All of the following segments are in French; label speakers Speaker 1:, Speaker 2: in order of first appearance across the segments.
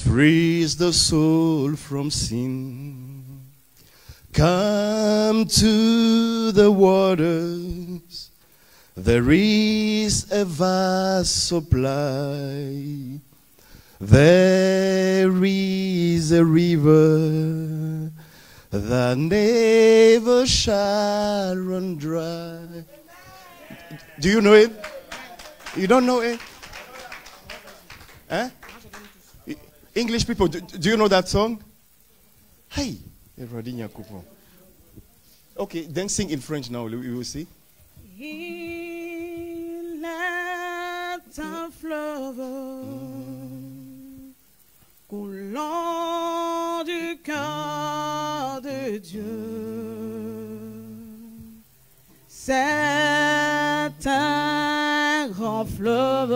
Speaker 1: frees the soul from sin. Come to the waters, there is a vast supply. There is a river that never shall run dry. Do you know it? You don't know it? Huh? English people, do you know that song? Hey. Okay, then sing in French now, you will see.
Speaker 2: Il est un fleuve coulant du cœur de Dieu. C'est un grand fleuve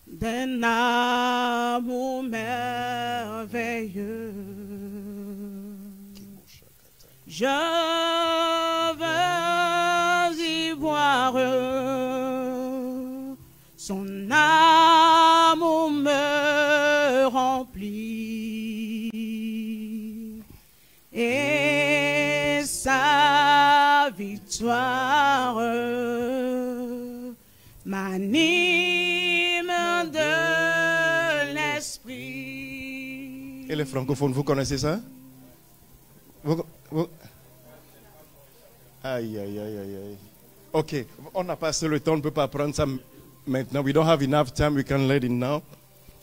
Speaker 2: d'un amour merveilleux. Je veux y voir son amour me remplit et sa victoire m'anime de l'esprit.
Speaker 1: Et les francophones, vous connaissez ça? Aïe, aïe, aïe, aïe, aïe. Ok, on n'a pas assez le temps, on ne peut pas prendre ça maintenant. We don't have enough time, we can let it now.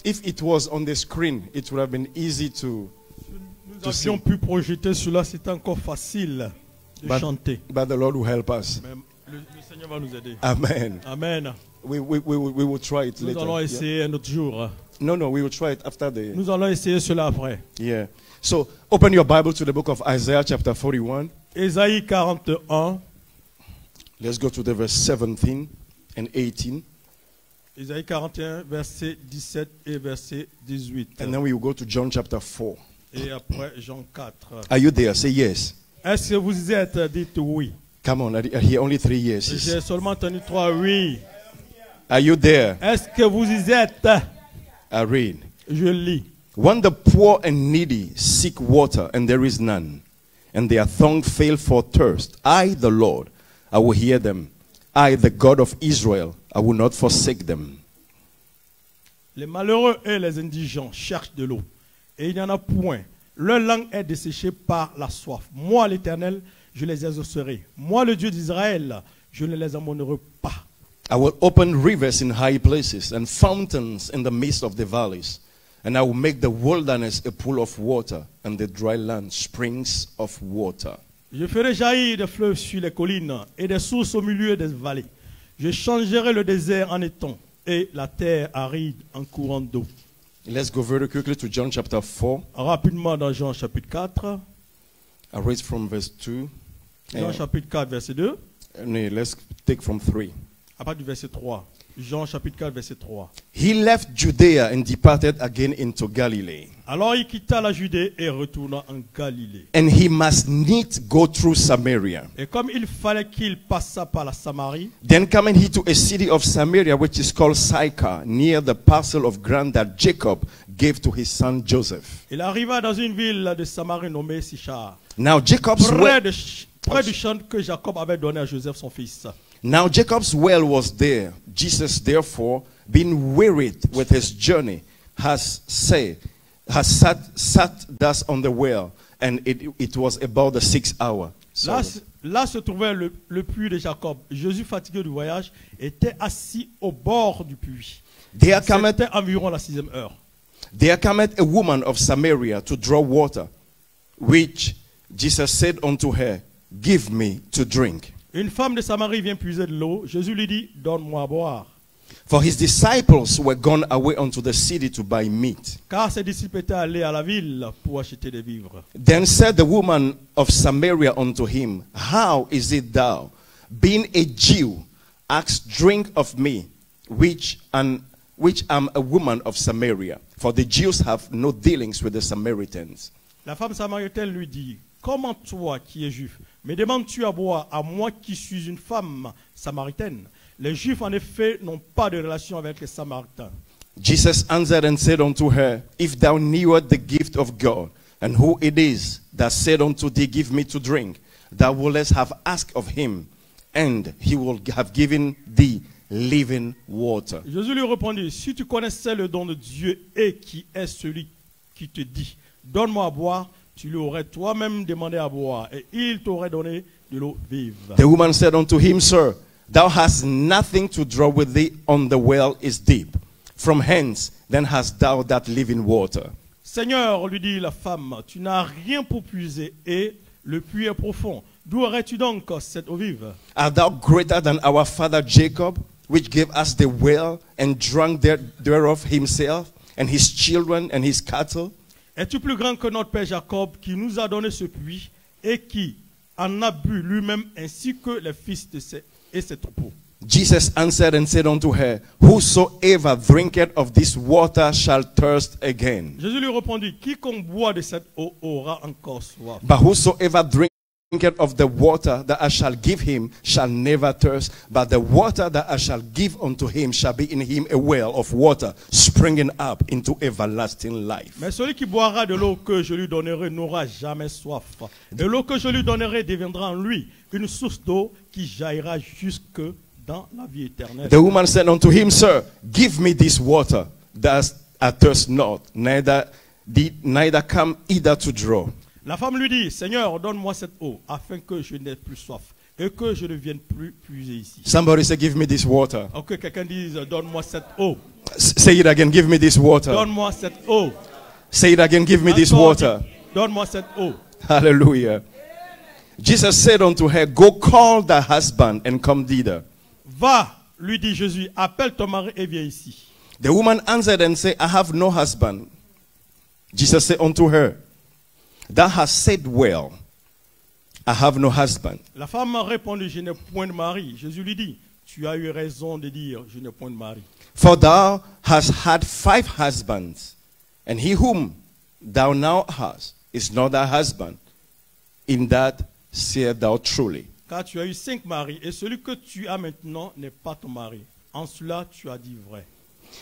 Speaker 1: If it was on the screen, it would have been easy to
Speaker 3: Nous avions pu projeter cela, c'était encore facile de chanter.
Speaker 1: But the Lord will help us.
Speaker 3: Mais le Seigneur va nous aider.
Speaker 1: Amen.
Speaker 3: Amen.
Speaker 1: We will try it later.
Speaker 3: Nous allons essayer un autre jour.
Speaker 1: No, we will try it after the...
Speaker 3: Nous allons essayer cela après.
Speaker 1: Yeah. So, open your Bible to the book of Isaiah chapter 41.
Speaker 3: Ésaïe 41.
Speaker 1: Let's go to the verse 17 and 18.
Speaker 3: Ésaïe 41, verset 17 et verset 18.
Speaker 1: And then we will go to John chapter 4.
Speaker 3: Et après Jean 4.
Speaker 1: Are you there? Say yes.
Speaker 3: Est-ce que vous y êtes? Dites oui.
Speaker 1: Come on, I hear only 3 yeses.
Speaker 3: J'ai seulement entendu 3 oui.
Speaker 1: Are you there?
Speaker 3: Est-ce que vous y êtes?
Speaker 1: I read.
Speaker 3: Je lis.
Speaker 1: When the poor and needy seek water and there is none, and their tongue fail for thirst, I, the Lord, I will hear them. I, the God of Israel, I will not forsake them.
Speaker 3: Les malheureux et les indigents cherchent de l'eau, et il n'y en a point. Leur langue est desséchée par la soif. Moi, l'Éternel, je les exaucerai. Moi, le Dieu d'Israël, je ne les abandonnerai pas.
Speaker 1: I will open rivers in high places and fountains in the midst of the valleys. And I will make the wilderness a pool of water and the dry land springs of water.
Speaker 3: Je ferai jaillir des fleuves sur les collines et des sources au milieu des vallées. Je changerai le désert en étang et la terre aride en courant d'eau.
Speaker 1: Let's go very quickly to John chapter 4.
Speaker 3: Rapidement dans Jean chapitre 4.
Speaker 1: I read from verse 2.
Speaker 3: Jean chapitre 4 verset 2.
Speaker 1: And let's take from 3.
Speaker 3: À partir du verset 3. Jean chapitre 4 verset 3.
Speaker 1: He left Judea and departed again into Galilee.
Speaker 3: Alors il quitta la Judée et retourna en Galilée.
Speaker 1: And he must needs go through Samaria.
Speaker 3: Et comme il fallait qu'il passât par la Samarie,
Speaker 1: Then coming he to a city of Samaria which is called Sychar, near the parcel of ground that Jacob gave to his son Joseph.
Speaker 3: il arriva dans une ville de Samarie nommée Sichar,
Speaker 1: Now Jacob's
Speaker 3: près
Speaker 1: well,
Speaker 3: du champ que Jacob avait donné à Joseph son fils.
Speaker 1: now Jacob's well was there. Jesus therefore, being wearied with his journey, has sat thus on the well, and it was about the 6th hour.
Speaker 3: Là se trouvait le puits de Jacob. Jésus, fatigué du voyage, était assis au bord du puits. C'était environ la 6e heure.
Speaker 1: There cometh a woman of Samaria to draw water, which Jesus said unto her, Give me to drink.
Speaker 3: Une femme de Samarie vient puiser de l'eau. Jésus lui dit, donne-moi à boire.
Speaker 1: For his disciples were gone away unto the city to buy meat.
Speaker 3: Car ses disciples étaient allés à la ville pour acheter des vivres.
Speaker 1: Then said the woman of Samaria unto him, How is it thou, being a Jew, ask drink of me, which am a woman of Samaria? For the Jews have no dealings with the Samaritans.
Speaker 3: La femme samaritaine lui dit, comment toi qui es juif, me demandes-tu à boire à moi qui suis une femme samaritaine? Les Juifs, en effet, n'ont pas de relation avec les Samaritains.
Speaker 1: Jesus answered and said unto her, If thou knewest the gift of God, and who it is that said unto thee, Give me to drink, thou wouldest have asked of him, and he will have given thee living water.
Speaker 3: Jésus lui répondit, si tu connaissais le don de Dieu et qui est celui qui te dit, donne-moi à boire, tu lui aurais toi-même demandé à boire, et il t'aurait donné de l'eau vive.
Speaker 1: The woman said unto him, Sir, thou hast nothing to draw with thee, and the well is deep. From hence then hast thou that living water.
Speaker 3: Seigneur, lui dit la femme, tu n'as rien pour puiser, et le puits est profond. D'où aurais-tu donc cette eau vive?
Speaker 1: Art thou greater than our father Jacob, which gave us the well, and drank thereof himself, and his children, and his cattle?
Speaker 3: Es-tu plus grand que notre père Jacob, qui nous a donné ce puits, et qui en a bu lui-même, ainsi que les fils de ses troupeaux?
Speaker 1: Jesus answered and said unto her, Whosoever drinketh of this water shall thirst again.
Speaker 3: Jésus lui répondit, quiconque boit de cette eau aura encore soif.
Speaker 1: But whosoever drinketh of the water that I shall give him shall never thirst, but the water that I shall give unto him shall be in him a well of water springing up into everlasting life.
Speaker 3: Mais celui qui boira de l'eau que je lui donnerai n'aura jamais soif. Et l'eau que je lui donnerai deviendra en lui une source d'eau qui jaillira jusque dans la vie éternelle.
Speaker 1: The woman said unto him, Sir, give me this water, that I thirst not, neither come either to draw.
Speaker 3: La femme lui dit, Seigneur, donne-moi cette eau, afin que je n'ai plus soif, et que je ne vienne plus puiser ici.
Speaker 1: Somebody say, give me this water.
Speaker 3: Ok, quelqu'un dise, donne-moi cette eau.
Speaker 1: Say it again, give me this water.
Speaker 3: Donne-moi cette eau.
Speaker 1: Say it again, give me this
Speaker 3: Encore,
Speaker 1: water.
Speaker 3: donne-moi cette eau.
Speaker 1: Hallelujah. Jesus said unto her, Go call thy husband and come thither.
Speaker 3: Va, lui dit Jésus, appelle ton mari et viens ici.
Speaker 1: The woman answered and said, I have no husband. Jesus said unto her, Thou hast said well, I have no husband.
Speaker 3: La femme répondit, je n'ai point de mari. Jésus lui dit, tu as eu raison de dire, je n'ai point de mari.
Speaker 1: For thou hast had 5 husbands, and he whom thou now hast is not thy husband. In that sayest thou truly.
Speaker 3: Car tu as eu 5 maris, et celui que tu as maintenant n'est pas ton mari. En cela, tu as dit vrai.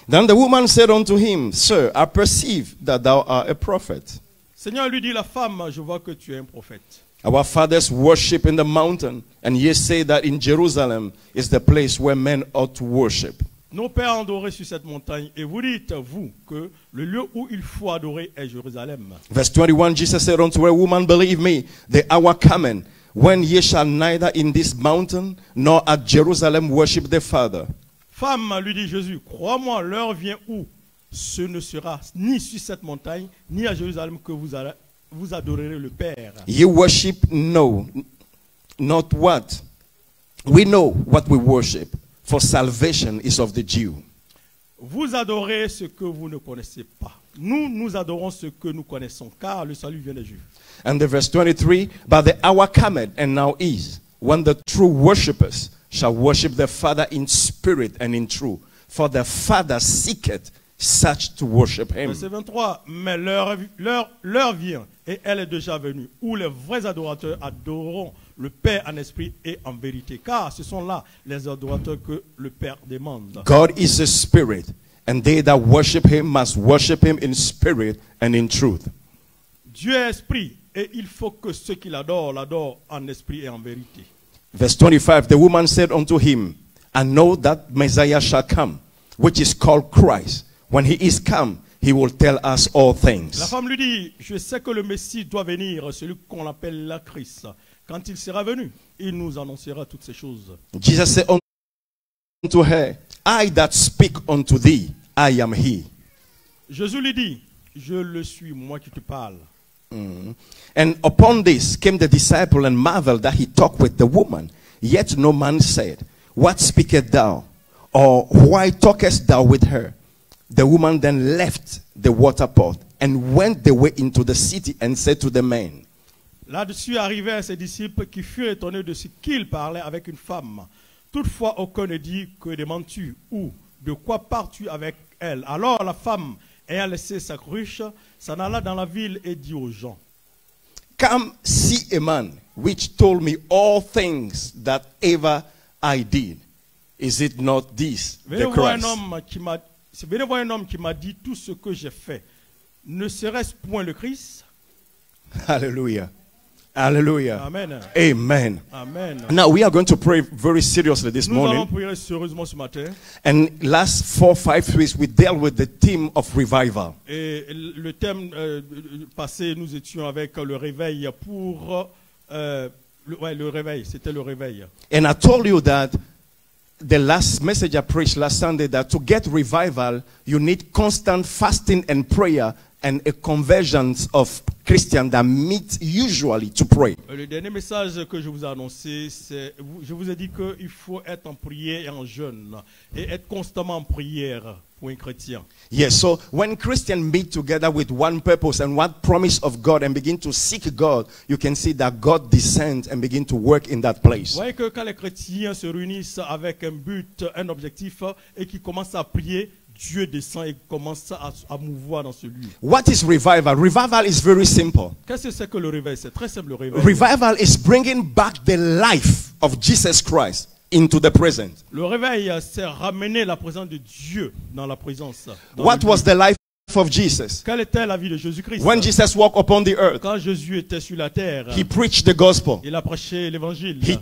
Speaker 1: Then the woman said unto him, Sir, I perceive that thou art a prophet.
Speaker 3: Seigneur lui dit, la femme, je vois que tu es un prophète.
Speaker 1: Our fathers worship in the mountain, and ye say that in Jerusalem is the place where men ought to worship.
Speaker 3: Nos pères adoraient sur cette montagne, et vous dites, vous, que le lieu où il faut adorer est Jérusalem.
Speaker 1: Verse 21, Jesus said unto her, Woman, believe me, the hour cometh, when ye shall neither in this mountain nor at Jerusalem worship the Father.
Speaker 3: Femme, lui dit Jésus, crois-moi, l'heure vient où ce ne sera ni sur cette montagne, ni à Jérusalem que vous adorerez le Père.
Speaker 1: Ye worship no, not what? We know what we worship, for salvation is of the Jew.
Speaker 3: Vous adorez ce que vous ne connaissez pas. Nous adorons ce que nous connaissons, car le salut vient des Juifs.
Speaker 1: And the verse 23, But the hour cometh, and now is, when the true worshippers shall worship the Father in spirit and in truth. For the Father seeketh such to worship him.
Speaker 3: Verset 23, mais l'heure vient, et elle est déjà venue, où les vrais adorateurs adoreront le Père en esprit et en vérité. Car ce sont là les adorateurs que le Père demande.
Speaker 1: God is a spirit, and they that worship him must worship him in spirit and in truth.
Speaker 3: Dieu est esprit, et il faut que ceux qui l'adorent en esprit et en vérité.
Speaker 1: Verse 25, the woman said unto him, I know that Messiah shall come, which is called Christ. When he is come, he will tell us all
Speaker 3: La
Speaker 1: things.
Speaker 3: femme lui dit, je sais que le Messie doit venir, celui qu'on appelle la Christ. Quand il sera venu, il nous annoncera toutes ces choses.
Speaker 1: Jesus said unto her, I that speak unto thee, I am he.
Speaker 3: Jésus lui dit, je le suis, moi qui te parle.
Speaker 1: And upon this came the disciple and marveled that he talked with the woman. Yet no man said, What speakest thou? Or why talkest thou with her? The woman then left the water pot and went away into the city and said to the men.
Speaker 3: Là-dessus arrivaient ses disciples qui furent étonnés de ce qu'il parlait avec une femme. Toutefois, aucun ne dit, que demandes-tu ou de quoi pars-tu avec elle? Alors la femme, ayant laissé sa cruche, s'en alla dans la ville et dit aux gens,
Speaker 1: Come see a man which told me all things that ever I did. Is it not this,
Speaker 3: venez
Speaker 1: the
Speaker 3: voir un
Speaker 1: Christ?
Speaker 3: homme qui m'a C'est venu voir un homme qui m'a dit tout ce que j'ai fait. Ne serait-ce point le Christ?
Speaker 1: Hallelujah. Hallelujah.
Speaker 3: Amen.
Speaker 1: Amen.
Speaker 3: Amen.
Speaker 1: Now we are going to pray very seriously this
Speaker 3: Nous allons
Speaker 1: morning.
Speaker 3: prier sérieusement ce matin.
Speaker 1: And last 4-5 weeks we dealt with the theme of revival.
Speaker 3: Et le thème passé, nous étions avec le réveil pour... le réveil, c'était le réveil.
Speaker 1: And I told you that the last message I preached last Sunday, that to get revival, you need constant fasting and prayer and a convergence of Christians that meet usually to pray.
Speaker 3: Le dernier message que je vous ai annoncé, c'est, je vous ai dit qu'il faut être en prière et en jeûne, et être constamment en prière pour un chrétien.
Speaker 1: Yes, so when Christians meet together with one purpose and one promise of God and begin to seek God, you can see that God descends and begin to work in that place.
Speaker 3: Vous voyez que quand les chrétiens se réunissent avec un but, un objectif, et qu'ils commencent à prier, Dieu descend et commence à mouvoir dans ce lieu.
Speaker 1: What is revival? Revival is very simple.
Speaker 3: Qu'est-ce que c'est que le réveil? C'est très simple le réveil.
Speaker 1: Revival is bringing back the life of Jesus Christ into the present.
Speaker 3: Le réveil, c'est ramener la présence de Dieu dans la présence.
Speaker 1: What was the life of Jesus?
Speaker 3: Quelle était la vie de Jésus-Christ?
Speaker 1: When Jesus walked upon the earth,
Speaker 3: Quand Jésus était sur la terre,
Speaker 1: he preached the gospel.
Speaker 3: il a prêché l'évangile.
Speaker 1: He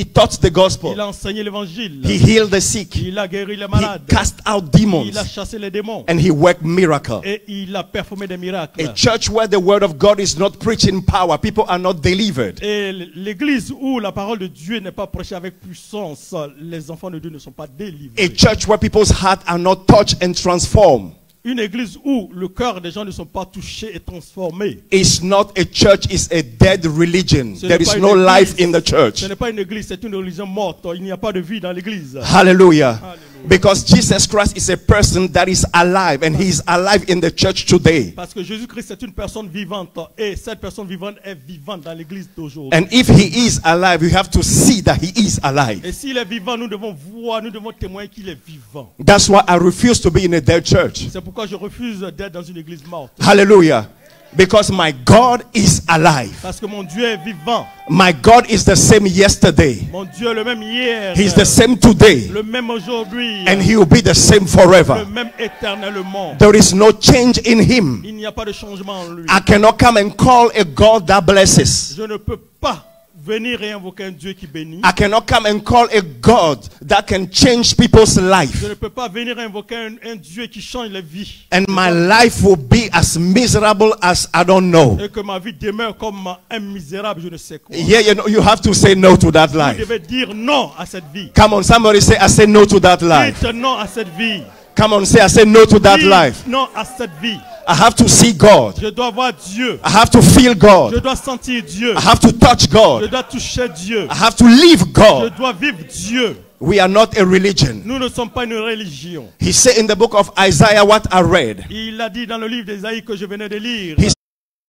Speaker 1: taught the gospel.
Speaker 3: Il a enseigné l'évangile.
Speaker 1: He healed the sick.
Speaker 3: Il a guéri les
Speaker 1: He
Speaker 3: malades.
Speaker 1: cast out demons.
Speaker 3: Il a chassé les démons.
Speaker 1: And he worked miracles.
Speaker 3: Et il a performé des miracles.
Speaker 1: A church where the word of God is not preached in power, people are not delivered.
Speaker 3: Et l'église où la parole de Dieu n'est pas prêchée avec puissance, les enfants de Dieu ne sont pas délivrés.
Speaker 1: A church where people's hearts are not touched and transformed.
Speaker 3: Une église où le cœur des gens ne sont pas touchés et transformés.
Speaker 1: It's not a church, it's a dead religion.
Speaker 3: Ce n'est
Speaker 1: There
Speaker 3: pas
Speaker 1: is
Speaker 3: une
Speaker 1: no
Speaker 3: église.
Speaker 1: life in the church.
Speaker 3: Ce n'est pas une église, c'est une religion morte. Il n'y a pas de vie dans l'église.
Speaker 1: Hallelujah.
Speaker 3: Hallelujah.
Speaker 1: Because Jesus Christ is a person that is alive, and he is alive in the church today.
Speaker 3: Parce que Jésus-Christ est une personne vivante et cette personne vivante est vivante dans l'église d'aujourd'hui.
Speaker 1: And if he is alive, you have to see that he is alive.
Speaker 3: Et s'il est vivant, nous devons voir, nous devons témoigner qu'il est vivant.
Speaker 1: That's why I refuse to be in a dead church.
Speaker 3: C'est pourquoi je refuse d'être dans une église morte.
Speaker 1: Hallelujah. Because my God is alive.
Speaker 3: Parce que mon Dieu est vivant.
Speaker 1: My God is the same yesterday.
Speaker 3: Mon Dieu est le même hier.
Speaker 1: He's the same today.
Speaker 3: Le même aujourd'hui.
Speaker 1: And he will be the same
Speaker 3: Le
Speaker 1: forever.
Speaker 3: même éternellement.
Speaker 1: There is no change in him.
Speaker 3: Il n'y a pas de changement en lui.
Speaker 1: I cannot come and call a God that blesses.
Speaker 3: Je ne peux pas venir et invoquer un Dieu qui bénit.
Speaker 1: I cannot come and call a God that can change people's
Speaker 3: Je
Speaker 1: life.
Speaker 3: ne peux pas venir invoquer un Dieu qui change les vies.
Speaker 1: And my life will be as miserable as I don't know.
Speaker 3: Et que ma vie demeure comme un misérable, je ne sais quoi.
Speaker 1: Yeah, you have to say no to that
Speaker 3: Vous
Speaker 1: life.
Speaker 3: devez dire non à cette vie.
Speaker 1: Come on, somebody say, I say no to that life.
Speaker 3: Dites non à cette vie.
Speaker 1: Come on, say, I say no to that
Speaker 3: Dites
Speaker 1: life.
Speaker 3: non à cette vie.
Speaker 1: I have to see God.
Speaker 3: Je dois voir Dieu.
Speaker 1: I have to feel
Speaker 3: Je
Speaker 1: God.
Speaker 3: dois sentir Dieu.
Speaker 1: I have to touch
Speaker 3: Je
Speaker 1: God.
Speaker 3: dois toucher Dieu.
Speaker 1: I have to live
Speaker 3: Je
Speaker 1: God.
Speaker 3: dois vivre Dieu.
Speaker 1: We are not a religion.
Speaker 3: Nous ne sommes pas une religion.
Speaker 1: He said in the book of Isaiah what I read.
Speaker 3: Il a dit dans le livre d'Ésaïe que je venais de lire.
Speaker 1: He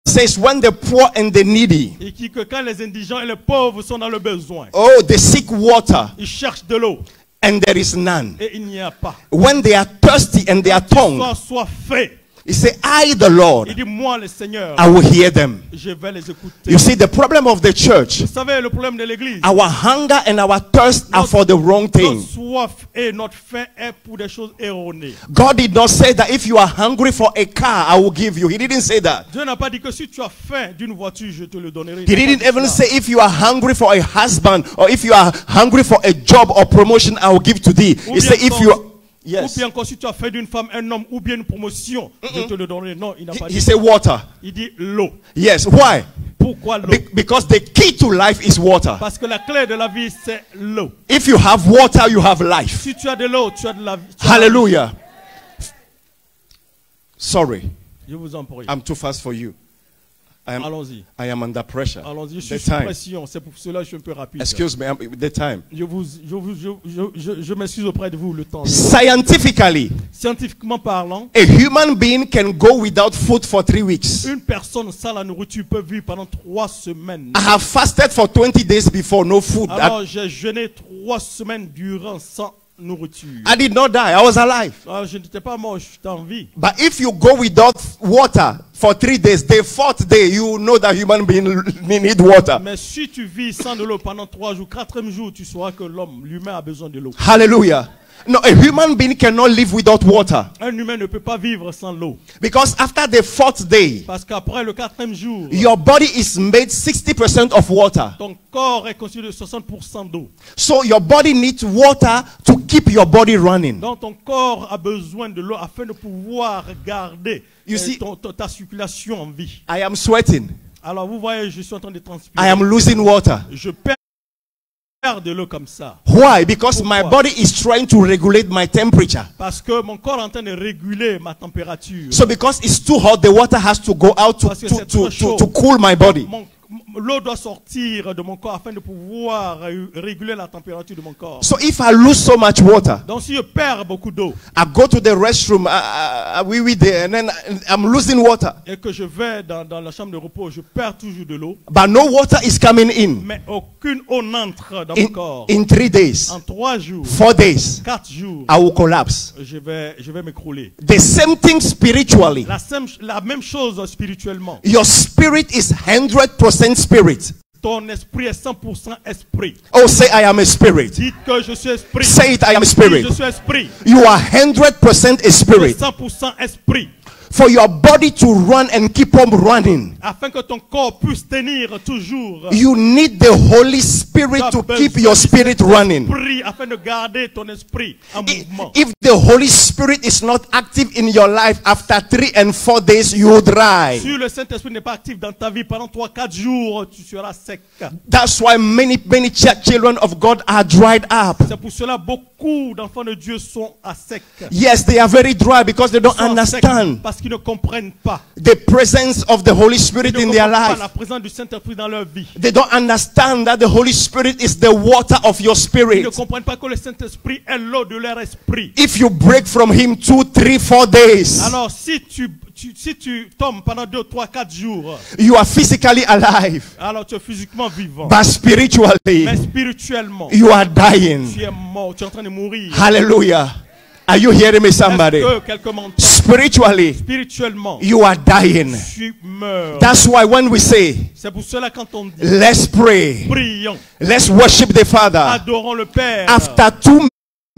Speaker 1: says when the poor and the needy,
Speaker 3: Et qui que quand les indigents et les pauvres sont dans le besoin,
Speaker 1: oh, they seek water
Speaker 3: ils cherchent de l'eau
Speaker 1: and there is none.
Speaker 3: et il n'y a pas.
Speaker 1: When they are thirsty and they are tongue,
Speaker 3: Sois fait.
Speaker 1: he said, I, the Lord,
Speaker 3: Il dit moi le Seigneur,
Speaker 1: I will hear them.
Speaker 3: je vais les écouter.
Speaker 1: You see, the problem of the church,
Speaker 3: Vous savez le problème de l'église.
Speaker 1: our hunger and our thirst are for the wrong
Speaker 3: Notre
Speaker 1: thing.
Speaker 3: soif et notre faim est pour des choses erronées.
Speaker 1: God did not say that if you are hungry for a car, I will give you. He didn't say that.
Speaker 3: Dieu n'a pas dit que si tu as faim d'une voiture, je te le donnerai.
Speaker 1: He didn't even say if you are hungry for a husband or if you are hungry for a job or promotion, I will give to thee. He said if you
Speaker 3: Ou
Speaker 1: yes.
Speaker 3: bien encore si tu as fait d'une femme un homme ou bien une promotion, je te le donnerai. Non, il n'a pas
Speaker 1: He
Speaker 3: dit.
Speaker 1: said water.
Speaker 3: Il dit l'eau.
Speaker 1: Yes. Why?
Speaker 3: Pourquoi l'eau?
Speaker 1: Because the key to life is water.
Speaker 3: Parce que la clé de la vie, c'est l'eau.
Speaker 1: If you have water, you have life.
Speaker 3: Si tu as de l'eau, tu as de la vie. tu as la vie.
Speaker 1: Hallelujah. Sorry,
Speaker 3: Je vous en prie.
Speaker 1: I'm too fast for you.
Speaker 3: Allons-y.
Speaker 1: I am under pressure.
Speaker 3: Allons-y. Je suis
Speaker 1: The
Speaker 3: sous
Speaker 1: time.
Speaker 3: pression. C'est pour cela que je suis un peu rapide.
Speaker 1: Excuse me, the time.
Speaker 3: Je m'excuse auprès de vous le temps.
Speaker 1: Scientifically,
Speaker 3: Scientifiquement parlant,
Speaker 1: a human being can go without food for 3 weeks.
Speaker 3: une personne sans la nourriture peut vivre pendant 3 semaines.
Speaker 1: I have fasted for 20 days before, no food.
Speaker 3: Alors j'ai jeûné 3 semaines durant sans nourriture.
Speaker 1: I did not die, I was alive.
Speaker 3: Alors, je n'étais pas mort, je suis en vie.
Speaker 1: But if you go without water for 3 days, the 4th day, you know that human being need water.
Speaker 3: Mais si tu vis sans de l'eau pendant 3 jours, 4e jour, tu sauras que l'homme, l'humain a besoin de l'eau.
Speaker 1: Hallelujah. No, a human being cannot live without water.
Speaker 3: Un humain ne peut pas vivre sans l'eau.
Speaker 1: Because after the fourth day,
Speaker 3: Parce qu'après le 4e jour,
Speaker 1: your body is made 60% of water.
Speaker 3: ton corps est constitué de 60% d'eau.
Speaker 1: So your body needs water to keep your body running.
Speaker 3: Donc ton corps a besoin de l'eau afin de pouvoir garder
Speaker 1: You see-
Speaker 3: ta circulation en vie.
Speaker 1: I am sweating.
Speaker 3: Alors vous voyez, je suis en train de transpirer.
Speaker 1: I am losing water.
Speaker 3: Je perds de l'eau comme ça.
Speaker 1: Why? Because my
Speaker 3: Pourquoi?
Speaker 1: body is trying to regulate my temperature.
Speaker 3: Parce que mon corps est en train de réguler ma température.
Speaker 1: So because it's too hot, the water has to go out
Speaker 3: Parce que c'est trop chaud.
Speaker 1: to cool my body.
Speaker 3: L'eau doit sortir de mon corps afin de pouvoir réguler la température de mon corps.
Speaker 1: So if I lose so much water,
Speaker 3: Donc si je perds beaucoup d'eau
Speaker 1: I go to the restroom, there, and then I'm losing water.
Speaker 3: et que je vais dans la chambre de repos, je perds toujours de l'eau,
Speaker 1: But no water is coming in.
Speaker 3: mais aucune eau n'entre dans mon corps.
Speaker 1: In 3 days,
Speaker 3: En 3 jours,
Speaker 1: 4 days,
Speaker 3: 4 jours,
Speaker 1: I will collapse.
Speaker 3: je vais m'écrouler.
Speaker 1: The same thing spiritually.
Speaker 3: La même chose spirituellement.
Speaker 1: Your spirit is 100% spirit.
Speaker 3: Ton esprit est 100% esprit.
Speaker 1: Oh, say I am a spirit.
Speaker 3: Dites que je suis esprit.
Speaker 1: Say it, I am
Speaker 3: Dites,
Speaker 1: spirit.
Speaker 3: je suis esprit.
Speaker 1: You are 100% a
Speaker 3: Je suis
Speaker 1: spirit.
Speaker 3: 100% esprit.
Speaker 1: For your body to run and keep on running,
Speaker 3: Afin que ton corps puisse tenir toujours.
Speaker 1: you need the Holy Spirit to keep your spirit running.
Speaker 3: Esprit, afin de garder ton esprit en mouvement.
Speaker 1: If the Holy Spirit is not active in your life, after 3 and 4 days, you will dry.
Speaker 3: Si le Saint-Esprit n'est pas actif dans ta vie pendant 3-4 jours, tu seras sec.
Speaker 1: That's why many children of God are dried up.
Speaker 3: C'est pour cela beaucoup d'enfants de Dieu sont à sec.
Speaker 1: Yes, they are very dry because they don't
Speaker 3: Sont à sec
Speaker 1: understand
Speaker 3: parce qu'ils ne comprennent pas.
Speaker 1: the presence of the Holy Spirit
Speaker 3: Ils ne
Speaker 1: in their
Speaker 3: comprennent pas
Speaker 1: life.
Speaker 3: la présence du Saint-Esprit dans leur vie.
Speaker 1: They don't understand that the Holy Spirit is the water of your
Speaker 3: Ils
Speaker 1: spirit.
Speaker 3: ne comprennent pas que le Saint-Esprit est l'eau de leur esprit.
Speaker 1: If you break from Him 2, 3, 4 days,
Speaker 3: Alors si tu tombes pendant 2, 3, 4 jours,
Speaker 1: you are physically alive,
Speaker 3: alors tu es physiquement vivant.
Speaker 1: but spiritually,
Speaker 3: Mais spirituellement,
Speaker 1: you are dying.
Speaker 3: tu es mort, tu es en train de mourir.
Speaker 1: Hallelujah. Are you hearing me, somebody?
Speaker 3: Est-ce que quelqu'un m'entend?
Speaker 1: Spiritually,
Speaker 3: Spirituellement,
Speaker 1: you are dying.
Speaker 3: tu meurs.
Speaker 1: That's why when we say,
Speaker 3: C'est pour cela quand on dit
Speaker 1: let's pray,
Speaker 3: prions,
Speaker 1: let's worship the Father,
Speaker 3: adorons le Père.
Speaker 1: after 2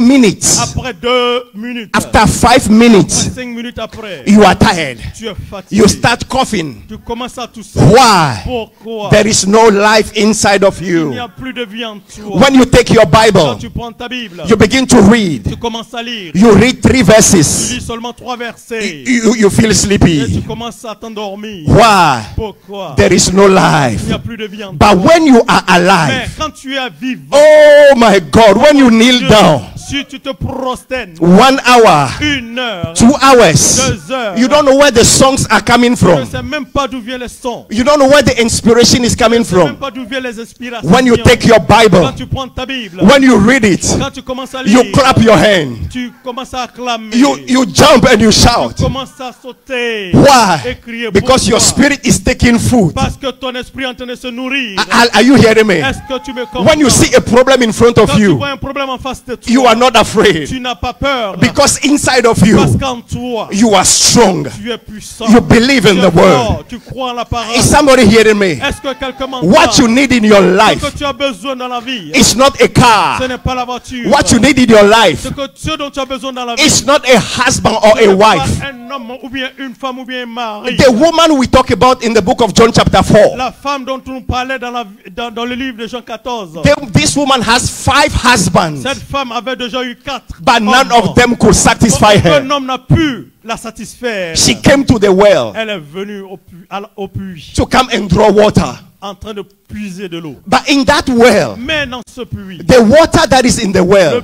Speaker 1: minutes,
Speaker 3: Après 2 minutes,
Speaker 1: after 5 minutes,
Speaker 3: 5 minutes après,
Speaker 1: you are tired.
Speaker 3: tu es fatigué.
Speaker 1: You start coughing.
Speaker 3: Tu commences à tousser.
Speaker 1: Why?
Speaker 3: Pourquoi?
Speaker 1: There is no life inside of
Speaker 3: Il
Speaker 1: you.
Speaker 3: n'y a plus de vie en toi.
Speaker 1: When you take your
Speaker 3: Quand
Speaker 1: Bible,
Speaker 3: tu prends ta Bible,
Speaker 1: you begin to read.
Speaker 3: tu commences à lire.
Speaker 1: You read 3
Speaker 3: Tu
Speaker 1: verses.
Speaker 3: lis seulement 3 versets.
Speaker 1: You feel
Speaker 3: Et tu
Speaker 1: sleepy.
Speaker 3: commences à t'endormir.
Speaker 1: Why?
Speaker 3: Pourquoi?
Speaker 1: There is no
Speaker 3: Il
Speaker 1: life.
Speaker 3: n'y a plus de vie en toi.
Speaker 1: But when you are
Speaker 3: Mais
Speaker 1: alive,
Speaker 3: quand tu es vivant,
Speaker 1: oh my God, when you kneel down,
Speaker 3: si tu te prosternes
Speaker 1: 1 hour,
Speaker 3: 1 heure,
Speaker 1: 2 hours,
Speaker 3: 2 heures,
Speaker 1: you don't know where the songs are coming
Speaker 3: tu ne
Speaker 1: from.
Speaker 3: sais même pas d'où viennent les sons.
Speaker 1: You don't know where the inspiration is coming
Speaker 3: Tu ne sais même
Speaker 1: from.
Speaker 3: pas d'où viennent les inspirations.
Speaker 1: When you take your
Speaker 3: Quand
Speaker 1: Bible,
Speaker 3: tu prends ta Bible,
Speaker 1: when you read it,
Speaker 3: quand tu commences à lire,
Speaker 1: you clap your hand.
Speaker 3: tu commences à acclamer.
Speaker 1: You jump and you shout.
Speaker 3: Tu commences à sauter.
Speaker 1: Why?
Speaker 3: Et crier.
Speaker 1: Because your
Speaker 3: Pourquoi?
Speaker 1: spirit is taking food.
Speaker 3: Parce que ton esprit est en train de se nourrir.
Speaker 1: Are you hearing me?
Speaker 3: Est-ce que tu me comprends?
Speaker 1: When you see a problem in front
Speaker 3: Quand
Speaker 1: of
Speaker 3: tu
Speaker 1: you,
Speaker 3: vois un problème en face de toi,
Speaker 1: you are not afraid.
Speaker 3: tu n'as pas peur.
Speaker 1: Because inside of
Speaker 3: Parce
Speaker 1: you,
Speaker 3: qu'en toi,
Speaker 1: you are strong.
Speaker 3: tu es puissant.
Speaker 1: You believe in
Speaker 3: Tu es
Speaker 1: the word.
Speaker 3: fort, tu crois en la parole.
Speaker 1: Is somebody hearing me?
Speaker 3: Est-ce que quelqu'un m'entend?
Speaker 1: What you need in your
Speaker 3: Ce
Speaker 1: life
Speaker 3: que tu as besoin dans la vie,
Speaker 1: is not a
Speaker 3: ce
Speaker 1: car.
Speaker 3: n'est pas la voiture.
Speaker 1: What you need in your life
Speaker 3: Ce dont tu as besoin dans la vie,
Speaker 1: is not a husband or
Speaker 3: ce
Speaker 1: a
Speaker 3: n'est pas
Speaker 1: wife.
Speaker 3: un homme ou bien une femme ou bien un mari.
Speaker 1: The woman we talk about in the book of John chapter 4.
Speaker 3: La femme dont on parlait dans le livre de Jean 14.
Speaker 1: This woman has 5 husbands,
Speaker 3: Cette femme avait déjà eu 4.
Speaker 1: but none of them could satisfy her.
Speaker 3: Un homme n'a pu la satisfaire.
Speaker 1: She came to the well
Speaker 3: Elle est venue au puits,
Speaker 1: to come and draw water.
Speaker 3: en train de puiser de l'eau.
Speaker 1: But in that well,
Speaker 3: Mais dans ce puits,
Speaker 1: the water that is in the well,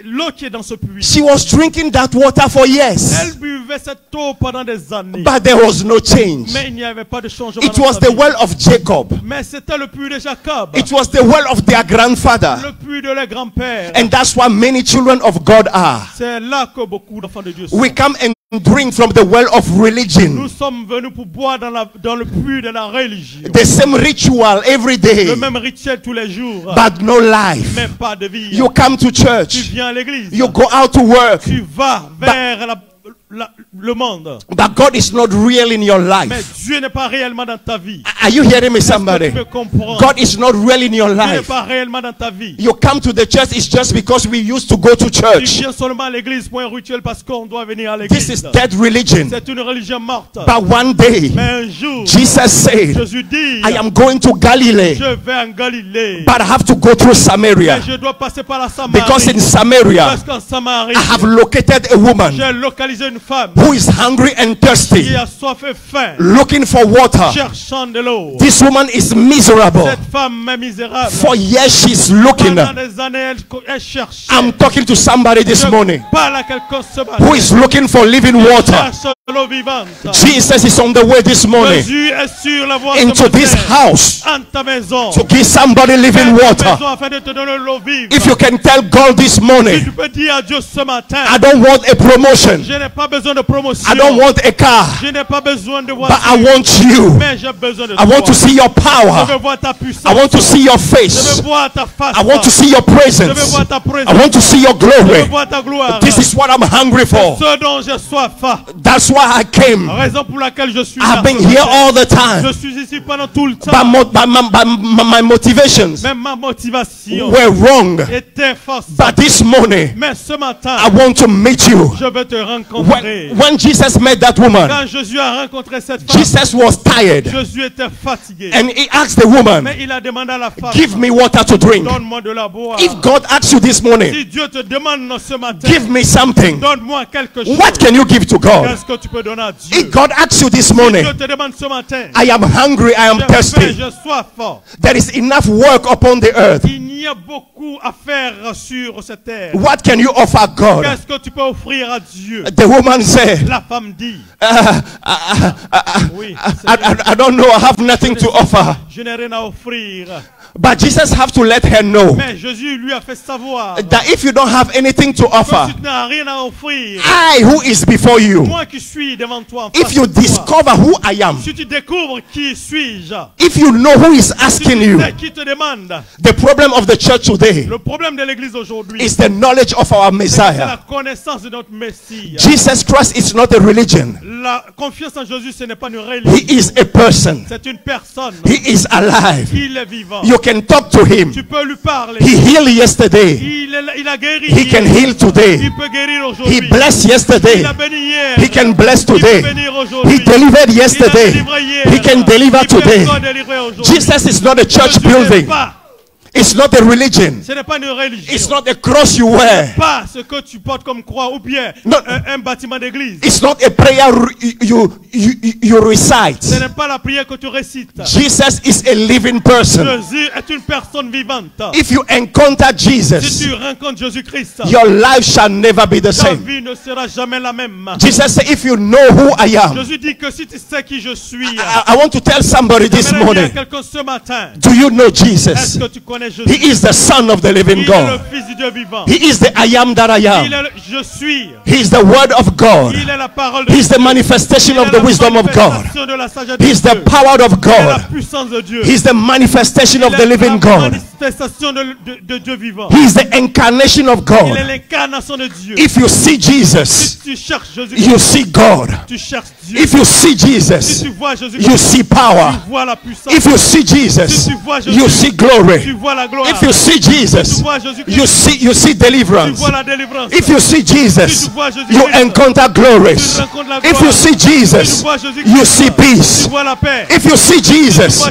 Speaker 3: l'eau qui est dans ce puits,
Speaker 1: she was drinking that water for years,
Speaker 3: elle buvait cette eau pendant des années.
Speaker 1: but there was no change.
Speaker 3: Mais il n'y avait pas de changement.
Speaker 1: It
Speaker 3: dans
Speaker 1: was
Speaker 3: sa
Speaker 1: the
Speaker 3: vie.
Speaker 1: well of Jacob.
Speaker 3: Mais c'était le puits de Jacob,
Speaker 1: It was the well of their grandfather.
Speaker 3: le puits de leur grand-père.
Speaker 1: And that's why many children of God are.
Speaker 3: C'est là que beaucoup d'enfants de Dieu sont.
Speaker 1: We come and drink from the well of
Speaker 3: Nous
Speaker 1: religion.
Speaker 3: sommes venus pour boire dans le puits de la religion.
Speaker 1: The same ritual every day,
Speaker 3: Le même rituel tous les jours,
Speaker 1: but no life.
Speaker 3: mais pas de vie.
Speaker 1: You come to
Speaker 3: Tu
Speaker 1: church,
Speaker 3: viens à l'église,
Speaker 1: you go out to work,
Speaker 3: tu vas vers le monde.
Speaker 1: But God is not real in your
Speaker 3: Mais
Speaker 1: life.
Speaker 3: Dieu n'est pas réellement dans ta vie.
Speaker 1: Are you hearing me,
Speaker 3: Est-ce que
Speaker 1: somebody?
Speaker 3: tu peux comprendre?
Speaker 1: God is not real in your
Speaker 3: Dieu n'est
Speaker 1: life.
Speaker 3: pas réellement dans ta vie.
Speaker 1: You come to the church, it's just because we used to go to
Speaker 3: Tu
Speaker 1: church.
Speaker 3: viens seulement à l'église pour un rituel parce qu'on doit venir à
Speaker 1: This
Speaker 3: l'église.
Speaker 1: is dead religion.
Speaker 3: C'est une religion morte.
Speaker 1: But one day,
Speaker 3: Mais un jour,
Speaker 1: Jesus said,
Speaker 3: Jésus dit,
Speaker 1: I am going to Galilee,
Speaker 3: je vais en Galilée.
Speaker 1: but I have to go through Samaria.
Speaker 3: Mais je dois passer par la Samarie.
Speaker 1: Because in Samaria,
Speaker 3: Parce qu'en Samarie,
Speaker 1: I have located a woman
Speaker 3: j'ai localisé une femme
Speaker 1: who is hungry and
Speaker 3: qui
Speaker 1: thirsty,
Speaker 3: a soif et faim,
Speaker 1: looking for water.
Speaker 3: cherchant de l'eau.
Speaker 1: This woman is miserable.
Speaker 3: Cette femme est misérable.
Speaker 1: For years she's looking.
Speaker 3: Pendant des années, elle cherche.
Speaker 1: I'm talking to somebody this morning
Speaker 3: Parle à quelqu'un ce matin.
Speaker 1: who is looking for living water.
Speaker 3: Cherche l'eau vivante.
Speaker 1: Jesus is on the way this morning
Speaker 3: Jésus est sur la voie
Speaker 1: into this house
Speaker 3: en ta maison.
Speaker 1: to give somebody living
Speaker 3: En ta
Speaker 1: water.
Speaker 3: maison afin de te donner l'eau vive.
Speaker 1: If you can tell God this
Speaker 3: Si
Speaker 1: morning,
Speaker 3: tu peux dire à Dieu ce matin,
Speaker 1: I don't want a promotion,
Speaker 3: je n'ai pas besoin de promotion.
Speaker 1: I don't want a car,
Speaker 3: Je n'ai pas besoin de
Speaker 1: but
Speaker 3: voiture.
Speaker 1: I want you.
Speaker 3: Mais j'ai besoin de
Speaker 1: I want to
Speaker 3: toi.
Speaker 1: see your
Speaker 3: Je
Speaker 1: power.
Speaker 3: veux voir ta puissance.
Speaker 1: I want to see your
Speaker 3: Je
Speaker 1: face.
Speaker 3: veux voir ta face.
Speaker 1: I want to see your
Speaker 3: Je veux
Speaker 1: presence.
Speaker 3: voir ta présence.
Speaker 1: I want to see your
Speaker 3: Je veux
Speaker 1: glory.
Speaker 3: voir ta gloire.
Speaker 1: This is what I'm hungry for.
Speaker 3: Ce dont j'ai soif.
Speaker 1: That's why I came.
Speaker 3: Raison pour laquelle je suis
Speaker 1: I've
Speaker 3: là.
Speaker 1: been here all the time.
Speaker 3: Je suis ici pendant tout le temps.
Speaker 1: But my motivations
Speaker 3: Même ma motivation
Speaker 1: were wrong.
Speaker 3: était fausse.
Speaker 1: But this morning,
Speaker 3: Mais ce matin,
Speaker 1: I want to meet you.
Speaker 3: je veux te rencontrer.
Speaker 1: When Jesus met that woman,
Speaker 3: Quand Jésus a rencontré cette femme,
Speaker 1: Jesus was tired.
Speaker 3: Jésus était fatigué.
Speaker 1: And he asked the woman,
Speaker 3: Mais il a demandé à la femme,
Speaker 1: give me water to drink.
Speaker 3: donne-moi de la boire.
Speaker 1: If God asks you this morning,
Speaker 3: Si Dieu te demande ce matin,
Speaker 1: give me something,
Speaker 3: donne-moi quelque chose.
Speaker 1: what can you give to God?
Speaker 3: Qu'est-ce que tu peux donner à Dieu?
Speaker 1: If God asks you this
Speaker 3: Si
Speaker 1: morning,
Speaker 3: Dieu te demande ce matin,
Speaker 1: I am hungry, I am
Speaker 3: j'ai faim,
Speaker 1: thirsty.
Speaker 3: j'ai soif.
Speaker 1: There is enough work upon the earth.
Speaker 3: Il y a beaucoup à faire sur cette terre.
Speaker 1: What can you offer God?
Speaker 3: Qu'est-ce que tu peux offrir à Dieu?
Speaker 1: The woman said,
Speaker 3: La femme dit, oui,
Speaker 1: I don't know, I have nothing to offer.
Speaker 3: je n'ai rien à offrir.
Speaker 1: But Jesus have to let her know
Speaker 3: Mais Jésus lui a fait savoir
Speaker 1: that if you don't have anything to
Speaker 3: que
Speaker 1: offer,
Speaker 3: si tu n'as rien à offrir,
Speaker 1: I who is before you,
Speaker 3: moi qui suis devant toi, en face
Speaker 1: if you
Speaker 3: de toi,
Speaker 1: discover who I am,
Speaker 3: si tu découvres qui suis-je,
Speaker 1: if you know who is
Speaker 3: si
Speaker 1: asking
Speaker 3: tu
Speaker 1: you,
Speaker 3: sais qui te demande,
Speaker 1: the problem of the church today
Speaker 3: le problème de l'église aujourd'hui,
Speaker 1: is the knowledge of our
Speaker 3: c'est la
Speaker 1: Messiah.
Speaker 3: connaissance de notre Messie.
Speaker 1: Jesus Christ is not a religion.
Speaker 3: La confiance en Jésus, ce n'est pas une religion.
Speaker 1: He is a person.
Speaker 3: C'est une personne.
Speaker 1: He is alive.
Speaker 3: Il est vivant.
Speaker 1: You can talk to him.
Speaker 3: Tu peux lui parler.
Speaker 1: He healed yesterday.
Speaker 3: Il a guéri.
Speaker 1: He can heal today.
Speaker 3: Il peut guérir
Speaker 1: He
Speaker 3: aujourd'hui.
Speaker 1: blessed yesterday.
Speaker 3: Il a béni hier.
Speaker 1: He can bless
Speaker 3: Il peut
Speaker 1: today.
Speaker 3: bénir
Speaker 1: He
Speaker 3: aujourd'hui.
Speaker 1: delivered
Speaker 3: Il a
Speaker 1: yesterday.
Speaker 3: délivré hier.
Speaker 1: He can deliver
Speaker 3: Il peut
Speaker 1: today.
Speaker 3: encore délivrer aujourd'hui.
Speaker 1: Jesus is not a church
Speaker 3: Jésus n'est
Speaker 1: building.
Speaker 3: pas-
Speaker 1: It's not a religion.
Speaker 3: Ce n'est pas une religion.
Speaker 1: It's not a cross you wear.
Speaker 3: Pas ce que tu portes comme croix ou bien
Speaker 1: Non.
Speaker 3: un bâtiment d'église.
Speaker 1: It's not a prayer you recite.
Speaker 3: Ce n'est pas la prière que tu récites.
Speaker 1: Jesus is a living person.
Speaker 3: Jésus est une personne vivante.
Speaker 1: If you encounter
Speaker 3: Si
Speaker 1: Jesus,
Speaker 3: tu rencontres Jésus-Christ,
Speaker 1: your life shall never be the
Speaker 3: ta
Speaker 1: same.
Speaker 3: vie ne sera jamais la même.
Speaker 1: Jesus said, if you know who I am,
Speaker 3: Jésus dit que si tu sais qui je suis,
Speaker 1: I want to tell somebody this
Speaker 3: j'aimerais dire à
Speaker 1: morning,
Speaker 3: quelqu'un ce matin,
Speaker 1: do you know
Speaker 3: est-ce
Speaker 1: Jesus?
Speaker 3: que tu connais Jésus?
Speaker 1: He is the Son of the living
Speaker 3: Il est le
Speaker 1: God.
Speaker 3: Fils du Dieu vivant.
Speaker 1: He is the I am that I
Speaker 3: Il
Speaker 1: am.
Speaker 3: est le je suis.
Speaker 1: He is the Word of God.
Speaker 3: Il est la parole de
Speaker 1: He is the
Speaker 3: Dieu.
Speaker 1: manifestation
Speaker 3: Il
Speaker 1: of
Speaker 3: est
Speaker 1: the
Speaker 3: la
Speaker 1: wisdom of God.
Speaker 3: manifestation de la sagesse de
Speaker 1: He is the
Speaker 3: Dieu.
Speaker 1: power of
Speaker 3: Il est la
Speaker 1: God.
Speaker 3: puissance de Dieu.
Speaker 1: He is the manifestation of
Speaker 3: Il
Speaker 1: the
Speaker 3: est
Speaker 1: living
Speaker 3: la
Speaker 1: God.
Speaker 3: manifestation de Dieu vivant.
Speaker 1: He is the incarnation of
Speaker 3: Il est
Speaker 1: God.
Speaker 3: l'incarnation de Dieu.
Speaker 1: If you see Jesus,
Speaker 3: Si tu cherches Jésus,
Speaker 1: you see God.
Speaker 3: tu cherches Dieu.
Speaker 1: If you see
Speaker 3: Si
Speaker 1: Jesus,
Speaker 3: tu vois Jésus,
Speaker 1: you see power.
Speaker 3: tu vois la puissance.
Speaker 1: If you see Jesus, you see glory.
Speaker 3: Tu vois la gloire.
Speaker 1: If you see Jesus, you see
Speaker 3: Tu
Speaker 1: deliverance.
Speaker 3: vois la délivrance.
Speaker 1: If you see Jesus, you encounter glories. If you see Jesus, you see peace.
Speaker 3: Tu vois la paix.
Speaker 1: If you see Jesus,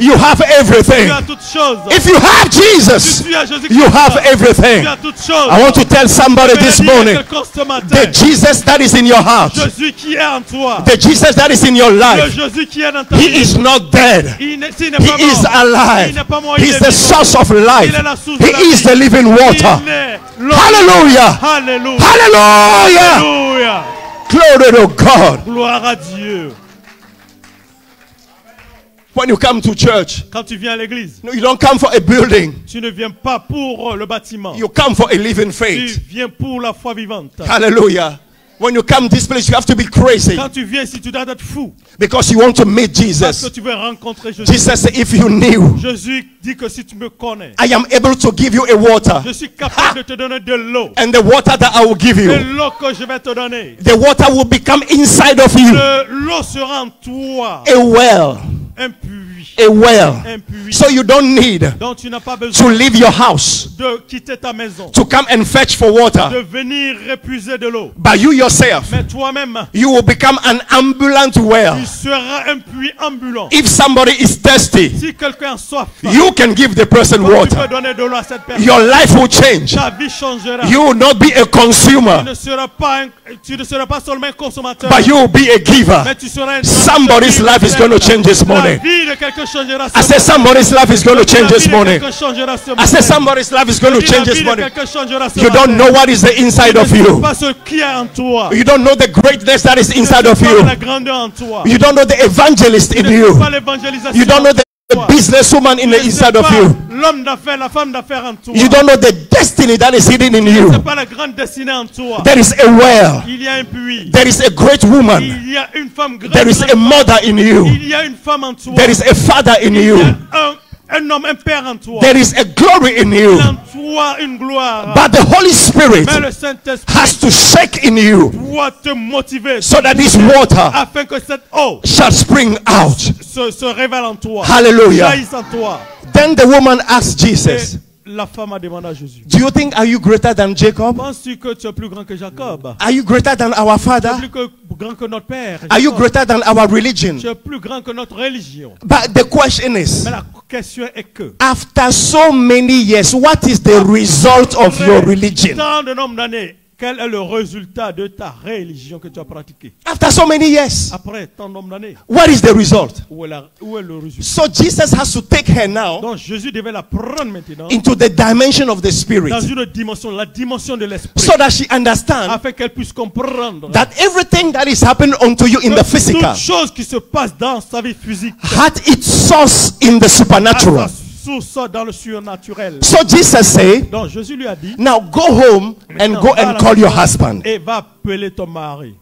Speaker 1: you have
Speaker 3: Tu
Speaker 1: everything.
Speaker 3: as toutes choses.
Speaker 1: If you have Jesus,
Speaker 3: Tu as Jésus-Christ.
Speaker 1: you have everything.
Speaker 3: Tu as toutes choses.
Speaker 1: I want to tell somebody
Speaker 3: Je vais
Speaker 1: this
Speaker 3: dire à
Speaker 1: morning,
Speaker 3: quelqu'un ce matin,
Speaker 1: the Jesus that is in your heart,
Speaker 3: Jésus qui est en toi,
Speaker 1: the Jesus that is in your
Speaker 3: le
Speaker 1: life,
Speaker 3: Jésus qui est dans ta
Speaker 1: he
Speaker 3: vie,
Speaker 1: is not dead.
Speaker 3: s'il n'est
Speaker 1: He
Speaker 3: pas
Speaker 1: is
Speaker 3: mort,
Speaker 1: alive.
Speaker 3: il n'est pas mort,
Speaker 1: He
Speaker 3: il
Speaker 1: is
Speaker 3: est
Speaker 1: the
Speaker 3: vivant.
Speaker 1: source of life.
Speaker 3: Il est la source de la
Speaker 1: He is
Speaker 3: vie.
Speaker 1: the living water.
Speaker 3: Il est l'eau.
Speaker 1: Hallelujah.
Speaker 3: Alléluia.
Speaker 1: Hallelujah.
Speaker 3: Alléluia.
Speaker 1: Glory to God.
Speaker 3: Gloire à Dieu.
Speaker 1: When you come to church,
Speaker 3: Quand tu viens à l'église,
Speaker 1: no, you don't come for a building.
Speaker 3: tu ne viens pas pour le bâtiment.
Speaker 1: You come for a living
Speaker 3: Tu
Speaker 1: faith.
Speaker 3: viens pour la foi vivante.
Speaker 1: Hallelujah. When you come this place, you have to be crazy
Speaker 3: Quand tu viens ici, tu dois être fou.
Speaker 1: because you want to meet
Speaker 3: Parce que
Speaker 1: Jesus.
Speaker 3: tu veux rencontrer Jésus.
Speaker 1: Jesus said, if you knew,
Speaker 3: Jésus dit que si tu me connais,
Speaker 1: I am able to give you a water,
Speaker 3: je suis capable de te donner de l'eau.
Speaker 1: and the water that I will give
Speaker 3: Et
Speaker 1: you,
Speaker 3: l'eau que je vais te donner,
Speaker 1: the water will become inside of you
Speaker 3: l'eau sera en toi.
Speaker 1: a well,
Speaker 3: Un puits.
Speaker 1: a well.
Speaker 3: Un puits.
Speaker 1: So you don't need
Speaker 3: Donc tu n'as pas
Speaker 1: to
Speaker 3: besoin
Speaker 1: leave your house
Speaker 3: de quitter ta maison,
Speaker 1: to come and fetch for
Speaker 3: de
Speaker 1: water,
Speaker 3: venir épuiser de l'eau.
Speaker 1: but you yourself,
Speaker 3: Mais toi-même,
Speaker 1: you will become an ambulant well.
Speaker 3: tu seras un puits ambulant.
Speaker 1: If somebody is thirsty,
Speaker 3: Si quelqu'un a soif,
Speaker 1: you can give the person
Speaker 3: tu peux
Speaker 1: water.
Speaker 3: donner de l'eau à cette personne.
Speaker 1: Your life will change.
Speaker 3: Ta vie changera.
Speaker 1: You will not be a consumer,
Speaker 3: Tu ne seras pas seulement un consommateur,
Speaker 1: but you will be a giver.
Speaker 3: mais tu seras un
Speaker 1: Somebody's life is going to change this
Speaker 3: La
Speaker 1: morning.
Speaker 3: vie de quelqu'un changera ce
Speaker 1: I said somebody's life is going to change this morning.
Speaker 3: Quelqu'un changera ce
Speaker 1: I said somebody's life is going to change this morning. You don't know what is the inside of you.
Speaker 3: Pas ce qui est en toi.
Speaker 1: You don't know the greatness that is inside of you.
Speaker 3: La grandeur en toi.
Speaker 1: You don't know the evangelist in you.
Speaker 3: Pas l'évangélisation.
Speaker 1: You don't know the businesswoman in the inside of you.
Speaker 3: L'homme d'affaires, la femme d'affaires en toi.
Speaker 1: You don't know the destiny that is hidden in you.
Speaker 3: C'est pas la grande destinée en toi.
Speaker 1: There is a well.
Speaker 3: Il y a un puits.
Speaker 1: There is a great woman.
Speaker 3: Il y a une femme grande.
Speaker 1: There is a mother in you.
Speaker 3: Il y a une femme en toi.
Speaker 1: There is a father in
Speaker 3: Il y
Speaker 1: you.
Speaker 3: a un homme, un père en toi.
Speaker 1: There is a glory in you.
Speaker 3: Il y a en toi une gloire.
Speaker 1: But the Holy Spirit
Speaker 3: Mais le Saint-Esprit
Speaker 1: has to shake in you
Speaker 3: doit te motiver
Speaker 1: so that this water
Speaker 3: afin que cette eau
Speaker 1: shall spring out.
Speaker 3: se révèle en toi.
Speaker 1: Hallelujah.
Speaker 3: Jaillisse en toi.
Speaker 1: Then the woman asked Jesus,
Speaker 3: Et la femme a demandé à Jésus,
Speaker 1: do you think are you greater than Jacob?
Speaker 3: penses-tu que tu es plus grand que Jacob?
Speaker 1: Are you greater than our
Speaker 3: Tu es
Speaker 1: father?
Speaker 3: plus grand que notre père?
Speaker 1: Are you
Speaker 3: Jacob?
Speaker 1: greater than our religion?
Speaker 3: Tu es plus grand que notre religion.
Speaker 1: But the question is,
Speaker 3: Mais la question est que
Speaker 1: after so many years, what is the result of your religion?
Speaker 3: tant de nombre d'années, quel est le résultat de ta religion que tu as pratiquée?
Speaker 1: After so many years,
Speaker 3: Après tant de nombre d'années,
Speaker 1: what is the result?
Speaker 3: où est le résultat?
Speaker 1: So Jesus has to take her now
Speaker 3: Donc Jésus devait la prendre maintenant
Speaker 1: into the dimension of the spirit
Speaker 3: dans une dimension, la dimension de l'esprit,
Speaker 1: so that she understands
Speaker 3: afin qu'elle puisse comprendre
Speaker 1: that everything that is happening unto you in the physical
Speaker 3: toute chose qui se passe dans sa vie physique
Speaker 1: had its source in the
Speaker 3: a
Speaker 1: supernatural.
Speaker 3: sa source dans le surnaturel.
Speaker 1: So Jesus said,
Speaker 3: Donc Jésus lui a dit,
Speaker 1: now go home and go and call your husband.
Speaker 3: et va appeler ton mari.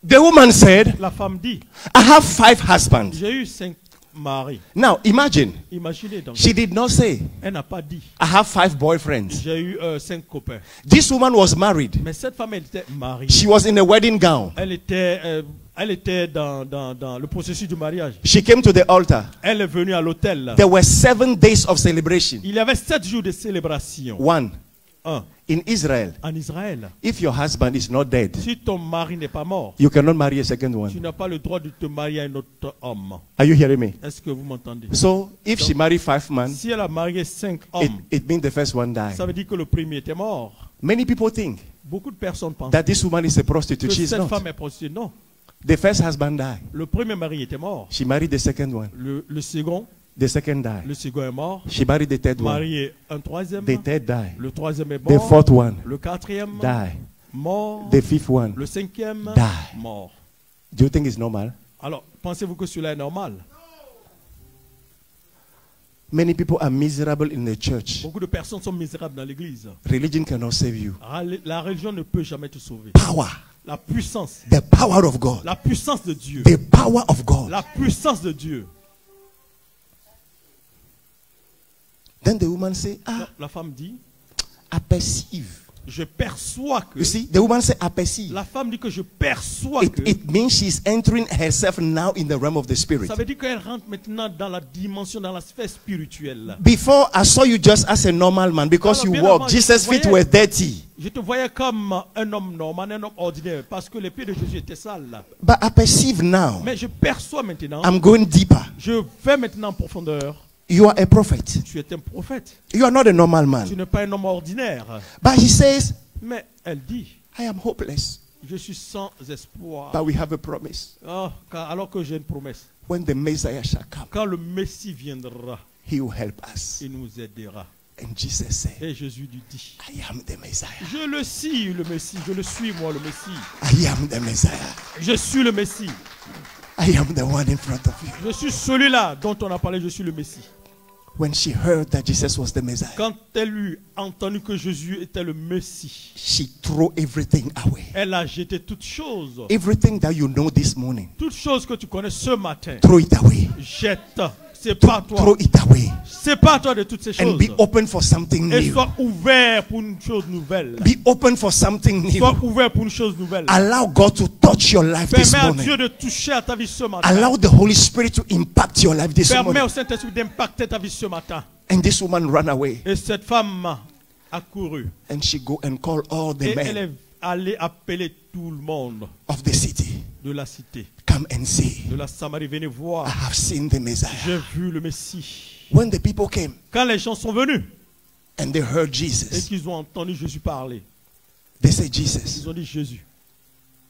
Speaker 1: The woman said,
Speaker 3: La femme dit,
Speaker 1: I have 5 husbands.
Speaker 3: j'ai eu 5 maris.
Speaker 1: Now imagine,
Speaker 3: Imaginez donc,
Speaker 1: she did not say,
Speaker 3: elle n'a pas dit,
Speaker 1: I have 5 boyfriends.
Speaker 3: j'ai eu 5 copains.
Speaker 1: This woman was married.
Speaker 3: Mais cette femme, elle était mariée.
Speaker 1: She was in a wedding gown.
Speaker 3: Elle était dans le processus du mariage.
Speaker 1: She came to the altar.
Speaker 3: Elle est venue à l'hôtel.
Speaker 1: There were 7 days of celebration.
Speaker 3: Il y avait 7 jours de célébration.
Speaker 1: One,
Speaker 3: Un,
Speaker 1: in Israel,
Speaker 3: en Israël,
Speaker 1: if your husband is not dead,
Speaker 3: si ton mari n'est pas mort,
Speaker 1: you cannot marry a second
Speaker 3: tu
Speaker 1: one.
Speaker 3: n'as pas le droit de te marier à un autre homme.
Speaker 1: Are you hearing me?
Speaker 3: Est-ce que vous m'entendez?
Speaker 1: So if she married 5 men,
Speaker 3: Si elle a marié 5 hommes,
Speaker 1: it means the first one died.
Speaker 3: ça veut dire que le premier était mort.
Speaker 1: Many people think
Speaker 3: Beaucoup de personnes pensent
Speaker 1: that this woman is a
Speaker 3: que
Speaker 1: prostitute. She's
Speaker 3: cette
Speaker 1: not.
Speaker 3: femme est prostituée. Non,
Speaker 1: The first husband died.
Speaker 3: le premier mari était mort.
Speaker 1: She married the second one.
Speaker 3: Le second
Speaker 1: The second died.
Speaker 3: est mort.
Speaker 1: She married the third one.
Speaker 3: Marié un troisième.
Speaker 1: The third died.
Speaker 3: Le troisième est
Speaker 1: The
Speaker 3: mort.
Speaker 1: fourth one
Speaker 3: Le quatrième
Speaker 1: died.
Speaker 3: mort.
Speaker 1: The fifth one.
Speaker 3: Le cinquième
Speaker 1: Die.
Speaker 3: mort.
Speaker 1: Do you think it's normal?
Speaker 3: Alors, pensez-vous que cela est normal?
Speaker 1: Many people are miserable in the church.
Speaker 3: Beaucoup de personnes sont misérables dans l'église.
Speaker 1: Religion cannot save you.
Speaker 3: La religion ne peut jamais te sauver.
Speaker 1: Power.
Speaker 3: La puissance.
Speaker 1: The power of God.
Speaker 3: La puissance de Dieu.
Speaker 1: The power of God.
Speaker 3: La puissance de Dieu.
Speaker 1: Then the woman say,
Speaker 3: La femme dit,
Speaker 1: I perceive.
Speaker 3: je perçois que.
Speaker 1: You see, the woman say, I perceive.
Speaker 3: La femme dit que je perçois que.
Speaker 1: It means she's entering herself now in the realm of the spirit.
Speaker 3: Ça veut dire qu'elle rentre maintenant dans la dimension, dans la sphère spirituelle.
Speaker 1: Before, I saw you just as a normal man because
Speaker 3: Alors,
Speaker 1: you
Speaker 3: bien
Speaker 1: walk.
Speaker 3: avant,
Speaker 1: Jesus'
Speaker 3: je te
Speaker 1: feet
Speaker 3: voyais-
Speaker 1: were dirty.
Speaker 3: Je te voyais comme un homme normal, un homme ordinaire, parce que les pieds de Jésus étaient sales.
Speaker 1: But I perceive now.
Speaker 3: Mais je perçois maintenant,
Speaker 1: I'm going deeper.
Speaker 3: je vais maintenant en profondeur.
Speaker 1: You are a prophet.
Speaker 3: Tu es un prophète.
Speaker 1: You are not a normal
Speaker 3: Tu
Speaker 1: man.
Speaker 3: n'es pas un homme ordinaire.
Speaker 1: But he says,
Speaker 3: Mais elle dit,
Speaker 1: I am hopeless.
Speaker 3: je suis sans espoir.
Speaker 1: But we have a promise.
Speaker 3: Oh, alors que j'ai une promesse.
Speaker 1: When the Messiah shall come,
Speaker 3: Quand le Messie viendra,
Speaker 1: he will help us.
Speaker 3: il nous aidera.
Speaker 1: And Jesus said,
Speaker 3: Et Jésus lui dit,
Speaker 1: I am the Messiah.
Speaker 3: je le suis le Messie, je le suis moi le Messie.
Speaker 1: I am the Messiah.
Speaker 3: Je suis le Messie.
Speaker 1: I am the one in front of you.
Speaker 3: Je suis celui-là dont on a parlé, je suis le Messie.
Speaker 1: when she heard that Jesus was the Messiah,
Speaker 3: Quand elle eut entendu que Jésus était le Messie,
Speaker 1: she threw everything away.
Speaker 3: elle a jeté toutes choses.
Speaker 1: Everything that you know this morning,
Speaker 3: Toutes choses que tu connais ce matin,
Speaker 1: throw it away.
Speaker 3: jette. C'est pas
Speaker 1: Throw
Speaker 3: toi.
Speaker 1: it away.
Speaker 3: C'est pas toi de toutes ces
Speaker 1: And
Speaker 3: choses.
Speaker 1: be open for something
Speaker 3: Et
Speaker 1: new.
Speaker 3: sois ouvert pour une chose nouvelle.
Speaker 1: Be open for something new.
Speaker 3: Sois ouvert pour une chose nouvelle.
Speaker 1: Allow God to touch your life this
Speaker 3: Permets à
Speaker 1: morning.
Speaker 3: Dieu de toucher à ta vie ce matin.
Speaker 1: Allow the Holy Spirit to impact your life this
Speaker 3: Permets
Speaker 1: morning.
Speaker 3: au Saint-Esprit d'impacter ta vie ce matin.
Speaker 1: And this woman ran away.
Speaker 3: Et cette femme a couru.
Speaker 1: And she go and call all the
Speaker 3: Et elle
Speaker 1: men
Speaker 3: est allée appeler tout le monde
Speaker 1: of the city.
Speaker 3: de la cité,
Speaker 1: Come and see.
Speaker 3: de la Samarie. Venez
Speaker 1: I
Speaker 3: voir.
Speaker 1: have seen the Messiah.
Speaker 3: J'ai vu le Messie.
Speaker 1: When the people came
Speaker 3: Quand les gens sont venus
Speaker 1: and they heard
Speaker 3: et
Speaker 1: Jesus,
Speaker 3: qu'ils ont entendu Jésus parler,
Speaker 1: they said, Jesus,
Speaker 3: ils ont dit Jésus,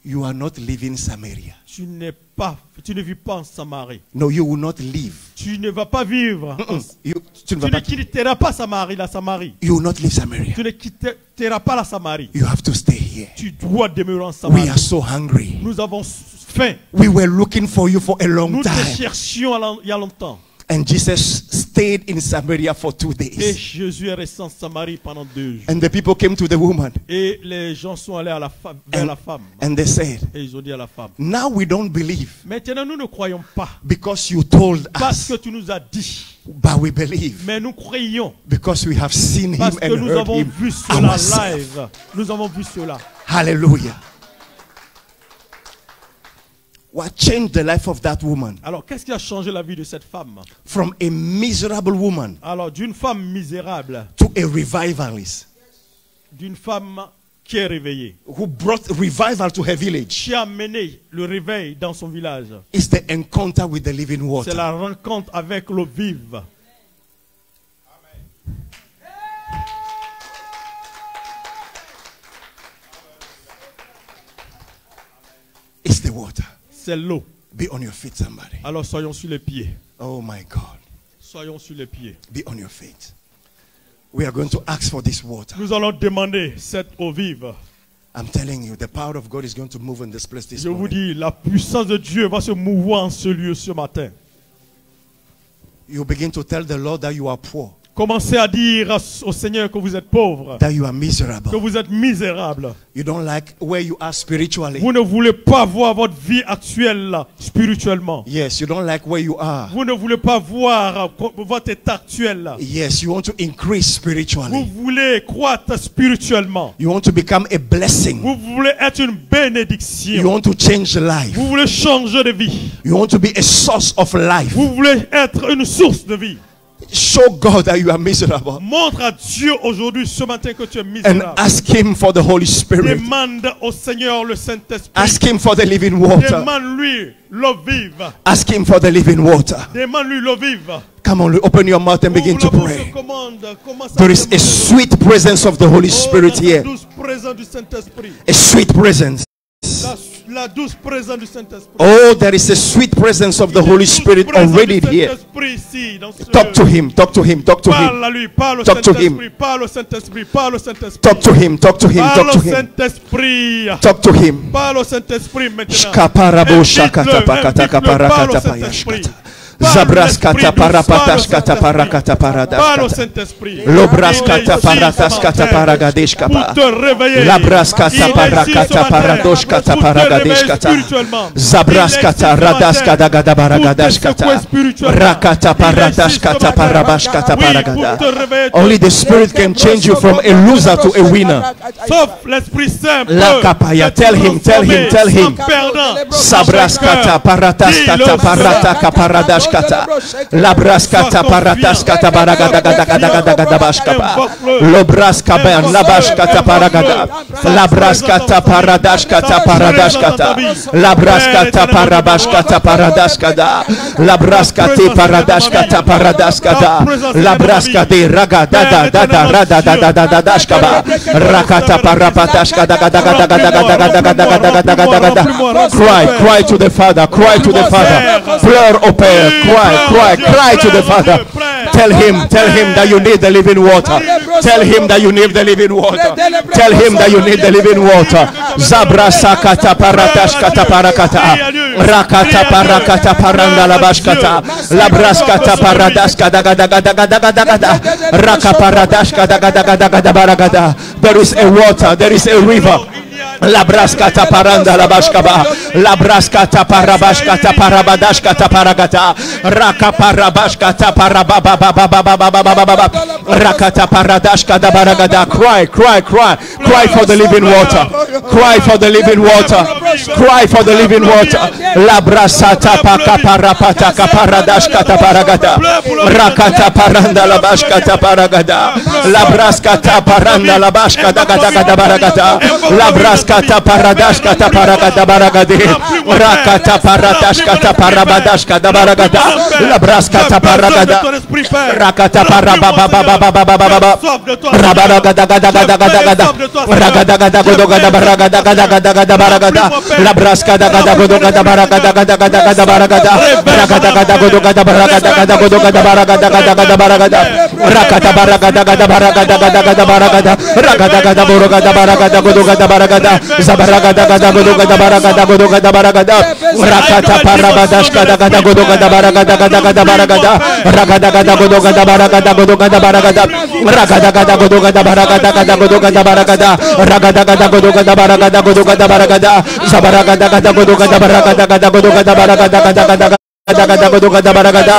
Speaker 1: you are not leaving Samaria.
Speaker 3: tu ne vis pas en Samarie.
Speaker 1: No, you will not leave.
Speaker 3: Tu ne vas pas vivre.
Speaker 1: Tu
Speaker 3: Tu
Speaker 1: ne vas
Speaker 3: ne
Speaker 1: pas-
Speaker 3: quitteras pas Samarie, la Samarie.
Speaker 1: you will not leave Samaria.
Speaker 3: Tu ne quitteras pas la Samarie.
Speaker 1: You have to stay here.
Speaker 3: Tu dois demeurer en
Speaker 1: We
Speaker 3: Samarie.
Speaker 1: are so hungry.
Speaker 3: Nous avons faim.
Speaker 1: We were looking for you for a long
Speaker 3: Nous te
Speaker 1: time.
Speaker 3: cherchions il y a longtemps.
Speaker 1: And Jesus stayed in Samaria for 2
Speaker 3: Et
Speaker 1: days.
Speaker 3: Jésus est resté en Samarie pendant 2 jours.
Speaker 1: And the people came to the woman
Speaker 3: Et les gens sont allés vers la femme.
Speaker 1: and they said,
Speaker 3: Et ils ont dit à la femme,
Speaker 1: now we don't believe
Speaker 3: maintenant nous ne croyons pas
Speaker 1: because you told
Speaker 3: parce que
Speaker 1: us,
Speaker 3: tu nous as dit.
Speaker 1: but we believe
Speaker 3: Mais nous croyons
Speaker 1: because we have seen him
Speaker 3: parce que
Speaker 1: and
Speaker 3: nous
Speaker 1: heard
Speaker 3: avons
Speaker 1: him
Speaker 3: vu cela
Speaker 1: ourselves.
Speaker 3: live. Nous avons vu cela.
Speaker 1: Hallelujah. What changed the life of that woman?
Speaker 3: Alors qu'est-ce qui a changé la vie de cette femme?
Speaker 1: From a miserable woman
Speaker 3: Alors d'une femme misérable,
Speaker 1: to a revivalist
Speaker 3: d'une femme qui est réveillée,
Speaker 1: who brought revival to her village.
Speaker 3: qui a mené le réveil dans son village.
Speaker 1: It's the encounter with the living
Speaker 3: C'est
Speaker 1: water.
Speaker 3: la rencontre avec l'eau vive.
Speaker 1: It's the water.
Speaker 3: C'est l'eau.
Speaker 1: Be on your feet, somebody.
Speaker 3: Alors soyons sur les pieds.
Speaker 1: Oh my God.
Speaker 3: Soyons sur les pieds.
Speaker 1: Be on your feet. We are going to ask for this water.
Speaker 3: Nous allons demander cette eau vive.
Speaker 1: I'm telling you, the power of God is going to move in this place this
Speaker 3: Je vous
Speaker 1: morning.
Speaker 3: dis, la puissance de Dieu va se mouvoir en ce lieu ce matin.
Speaker 1: You begin to tell the Lord that you are poor,
Speaker 3: Commencez à dire au Seigneur que vous êtes pauvre,
Speaker 1: that you are
Speaker 3: que
Speaker 1: miserable.
Speaker 3: vous êtes misérable.
Speaker 1: You don't like where you are spiritually.
Speaker 3: Vous ne voulez pas voir votre vie actuelle là, spirituellement.
Speaker 1: Yes, you don't like where you are.
Speaker 3: Vous ne voulez pas voir votre état actuel là.
Speaker 1: Yes, you want to increase
Speaker 3: Vous
Speaker 1: spiritually.
Speaker 3: voulez croître spirituellement.
Speaker 1: You want to become a blessing.
Speaker 3: Vous voulez être une
Speaker 1: You
Speaker 3: bénédiction.
Speaker 1: want to change life.
Speaker 3: Vous voulez changer de vie.
Speaker 1: You want to be a source of life.
Speaker 3: Vous voulez être une source de vie.
Speaker 1: Show God that you are miserable
Speaker 3: Montre à Dieu aujourd'hui, ce matin, que tu es
Speaker 1: and
Speaker 3: misérable.
Speaker 1: ask Him for the Holy Spirit.
Speaker 3: Demande au Seigneur le Saint-Esprit.
Speaker 1: Ask Him for the living water.
Speaker 3: Demande-lui l'eau vive.
Speaker 1: Ask Him for the living water.
Speaker 3: Demande-lui l'eau vive.
Speaker 1: Come on, open your mouth and begin to
Speaker 3: Ouvre la bouche,
Speaker 1: pray.
Speaker 3: commande, commence à
Speaker 1: There is a
Speaker 3: demander.
Speaker 1: sweet presence of the Holy
Speaker 3: Oh,
Speaker 1: Spirit
Speaker 3: la
Speaker 1: here.
Speaker 3: douce présence du Saint-Esprit.
Speaker 1: A sweet presence.
Speaker 3: La douce présence du Saint-Esprit.
Speaker 1: Oh, there is a sweet presence of the Holy Spirit already here. Talk to Him, talk to Him, talk to Him.
Speaker 3: Parle à lui, parle au
Speaker 1: Talk to
Speaker 3: Saint-Esprit,
Speaker 1: him.
Speaker 3: parle au Saint-Esprit, parle au Saint-Esprit.
Speaker 1: Talk to Him, talk to Him,
Speaker 3: Parle
Speaker 1: talk to
Speaker 3: au
Speaker 1: Him.
Speaker 3: Saint-Esprit.
Speaker 1: Talk to Him.
Speaker 3: Parle au Saint-Esprit maintenant.
Speaker 1: Shkaparabo shakata pakata kaparakata payashkata. Zabraskata parapataskata parakata
Speaker 3: Parle au
Speaker 1: paradaskata.
Speaker 3: Saint-Esprit.
Speaker 1: Lobraskata parataskata paragadeshkapa.
Speaker 3: Pour te réveiller.
Speaker 1: Labraskata parakata paradoshkata paragadeshkata. Zabraskata radaskata gadabaragadashkata. Rakata paradashkata parabashkata paragada. Only the Spirit can change you from a loser to a winner.
Speaker 3: Sauf l'Esprit Saint.
Speaker 1: Lakapaya, tell him, tell him, tell him. Sabraskata parataskata parataka paradashkata. Labraskata parataskata baragadagadagadagadagadagadabashkapa. Lobraska ben labashkata paragada. Labraskata paradashkata paradashkata. Labraskata parabashkata paradashkada. Labraskate paradashkata paradaskada. Labraskade ragadada dada radada dashkaba. Rakata parapatashkada gadagadagadagadagadagadagadagadagadagada. Cry to the Father, cry to the Father. Pleur au Père, cry to the Father. Tell him that you need the living water. Tell him that you need the living water. Tell him that you need the living water. Zabra sakata paratashkata parakata. Rakata parakata paranda labashkata. Labraskata paradaska daga daga daga daga daga daga. Raka paradashka daga daga daga daga baragada. There is a water, there is a river. La braskata paranda la bashkaba, la braskata parabashkata parabadashkata paragata, raka parabashkata parababa, rakata paradashkata baragada. Cry, cry, cry, cry for the living water, cry for the living water, cry for the living water. La brasata paka parapata kaparadashkata paragata, rakata paranda la bashkata paragada, la braskata paranda la bashkata gada baragata, la braskata paradashkata paragada baragade, rakata paradashkata parabadashkata baragada, la braskata paragada, rakata parababa rabaragada gada gada gada gada, ragada gada godo gada baragada gada gada gada baragada, la braskata gada godo gada baragada gada gada gada baragada, ragada gada godo gada baragada gada godo gada baragada gada gada baragada, rakata baragada gada baragada gada gada baragada, ragada gada boro gada baragada godo gada baragada, zabaragada gada godo gada baragada godo gada baragada, rakata parabadashka gada godo gada baragada gada gada baragada, ragada gada godo gada baragada godo gada baragada, ragada gada godo gada baragada gada godo gada baragada, ragada gada godo gada baragada godo gada baragada, zabaragada gada godo gada baragada gada godo gada baragada gada gada gada godo gada baragada,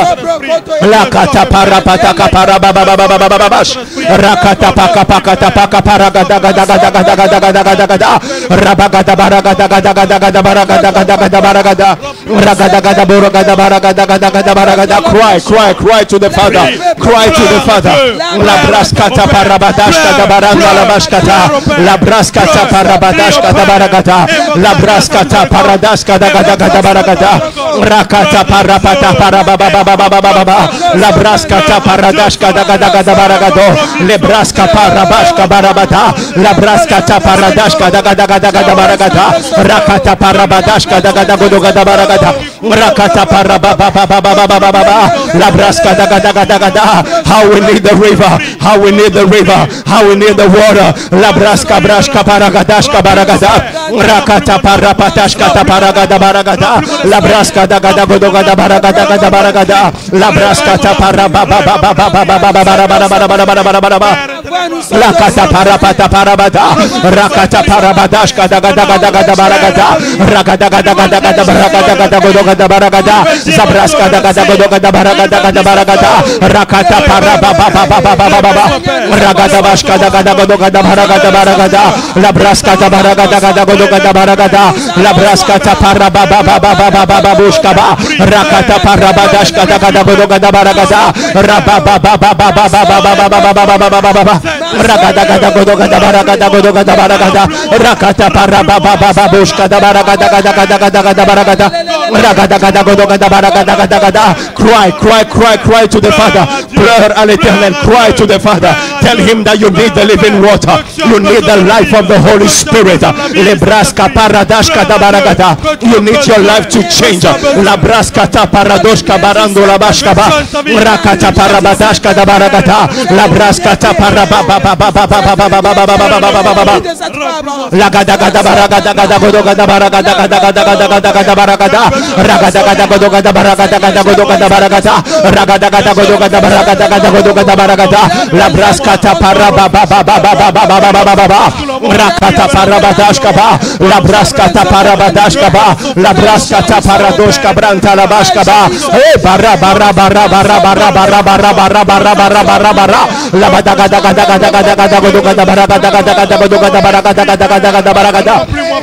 Speaker 1: lakata parapata kapara baba baba baba baba bash, rakata paka pakata paka paragada gada gada gada gada gada gada gada, rabagada baragada gada gada gada baragada gada gada baragada, ragada gada borogada baragada gada gada baragada. Cry, cry, cry to the Father, cry to the Father. La braskata parabadashka da baranda la bashkata, la braskata parabadashka da baragata, la braskata paradashka da gada gada baragata, rakata parapata parababa baba baba baba, la braskata paradashka da gada gada baragado, le braska parabashka barabata, la braskata paradashka da gada gada gada baragata, rakata parabadashka da gada godo gada baragata, rakata parababa baba baba baba, la braska da gada gada gada. How we need the river, how we need the river, how we need the water. La braska brashka paragadashka baragada, rakata parapatashka paragada baragada, la braska da gada godo gada baragada gada baragada, la braska ta parababa baba baba baba, la kata parapata parabada, rakata parabadashka da gada gada gada baragada, ragada gada gada gada baragada gada godo gada baragada, zabraska da gada godo gada baragada gada baragada, rakata parababa baba baba, ragada bashka da gada godo gada baragada baragada, la braska da baragada gada godo gada baragada, la braska ta parababa baba baba bushka ba, rakata parabadashka da gada godo gada baragada, rababa baba baba, ragada gada godo gada baragada godo gada baragada, rakata parababa baba bushka da baragada gada gada gada gada baragada, ragada gada godo gada baragada gada gada. Cry, cry, cry, cry to the Father. Prayer à l'Éternel, cry to the Father. Tell him that you need the living water, you need the life of the Holy Spirit. Lebraska paradashka da baragada, you need your life to change. La braska ta paradoshka barando la bashka ba, rakata parabadashka da baragata, la braska ta parababa la gada gada baragada gada godo gada baragada gada gada gada gada gada baragada, ragada gada godo gada baragada gada godo gada baragata, ragada gada godo gada baragada gada godo gada baragata, la braska ta parababa rakata parabadashka ba, la braska ta parabadashka ba, la braska ta paradoshka branta la bashka ba, bara bara bara bara bara bara bara bara bara bara bara bara, la bada gada gada gada gada gada godo gada baragada gada gada godo gada baragada gada gada gada baragada,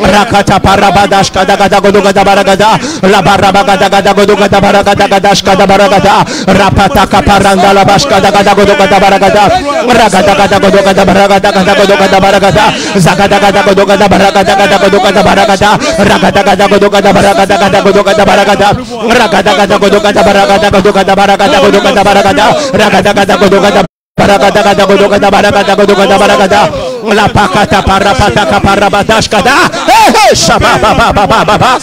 Speaker 1: rakata parabadashka gada gada godo gada baragada, la baraba gada gada godo gada baragada gada shka baragada, rapata kaparanda la bashka gada godo gada baragada, ragada gada godo gada baragada gada godo gada baragada, zagada gada godo gada baragada gada godo gada baragada, ragada gada godo gada baragada gada godo gada baragada, ragada gada godo gada baragada godo gada baragada godo gada baragada, ragada gada godo gada Baragada Godogada Baragada Godogada Baragada La Pacata Parapataka Parabadashkada Shababa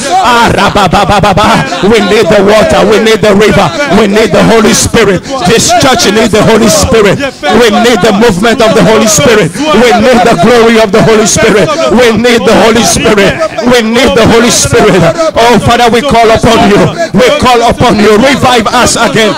Speaker 1: We need the water, we need the river, we need the Holy Spirit. This church needs the Holy Spirit. We need the movement of the Holy Spirit. We need the glory of the Holy Spirit. We need the Holy Spirit. We need the Holy Spirit. Oh Father, we call upon you. We call upon you. Revive us again.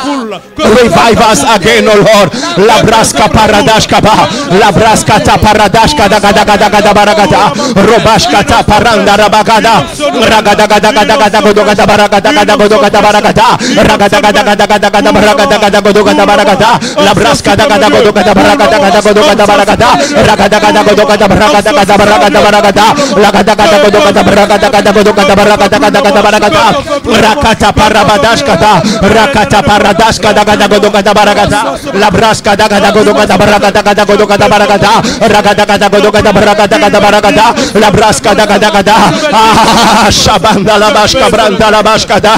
Speaker 1: Revive us again, oh Lord. Labraska paradashka ba, labraska ta paradashka da gada gada gada baragada, robashka ta paranda rabagada, ragada gada gada gada godo gada baragada gada godo gada baragada, ragada gada gada gada gada baragada gada godo gada baragada, labraska da gada godo gada baragada gada godo gada baragada, ragada gada godo gada baragada gada baragada baragada, lagada gada godo gada baragada gada godo gada baragada gada gada baragada, rakata parabadashka da, rakata paradashka da gada godo gada baragada, labraska da gada godo gada baragada gada godo gada baragada, ragada gada godo gada baragada gada baragada, labraska da gada gada, shabanda la bashka branda la bashka da,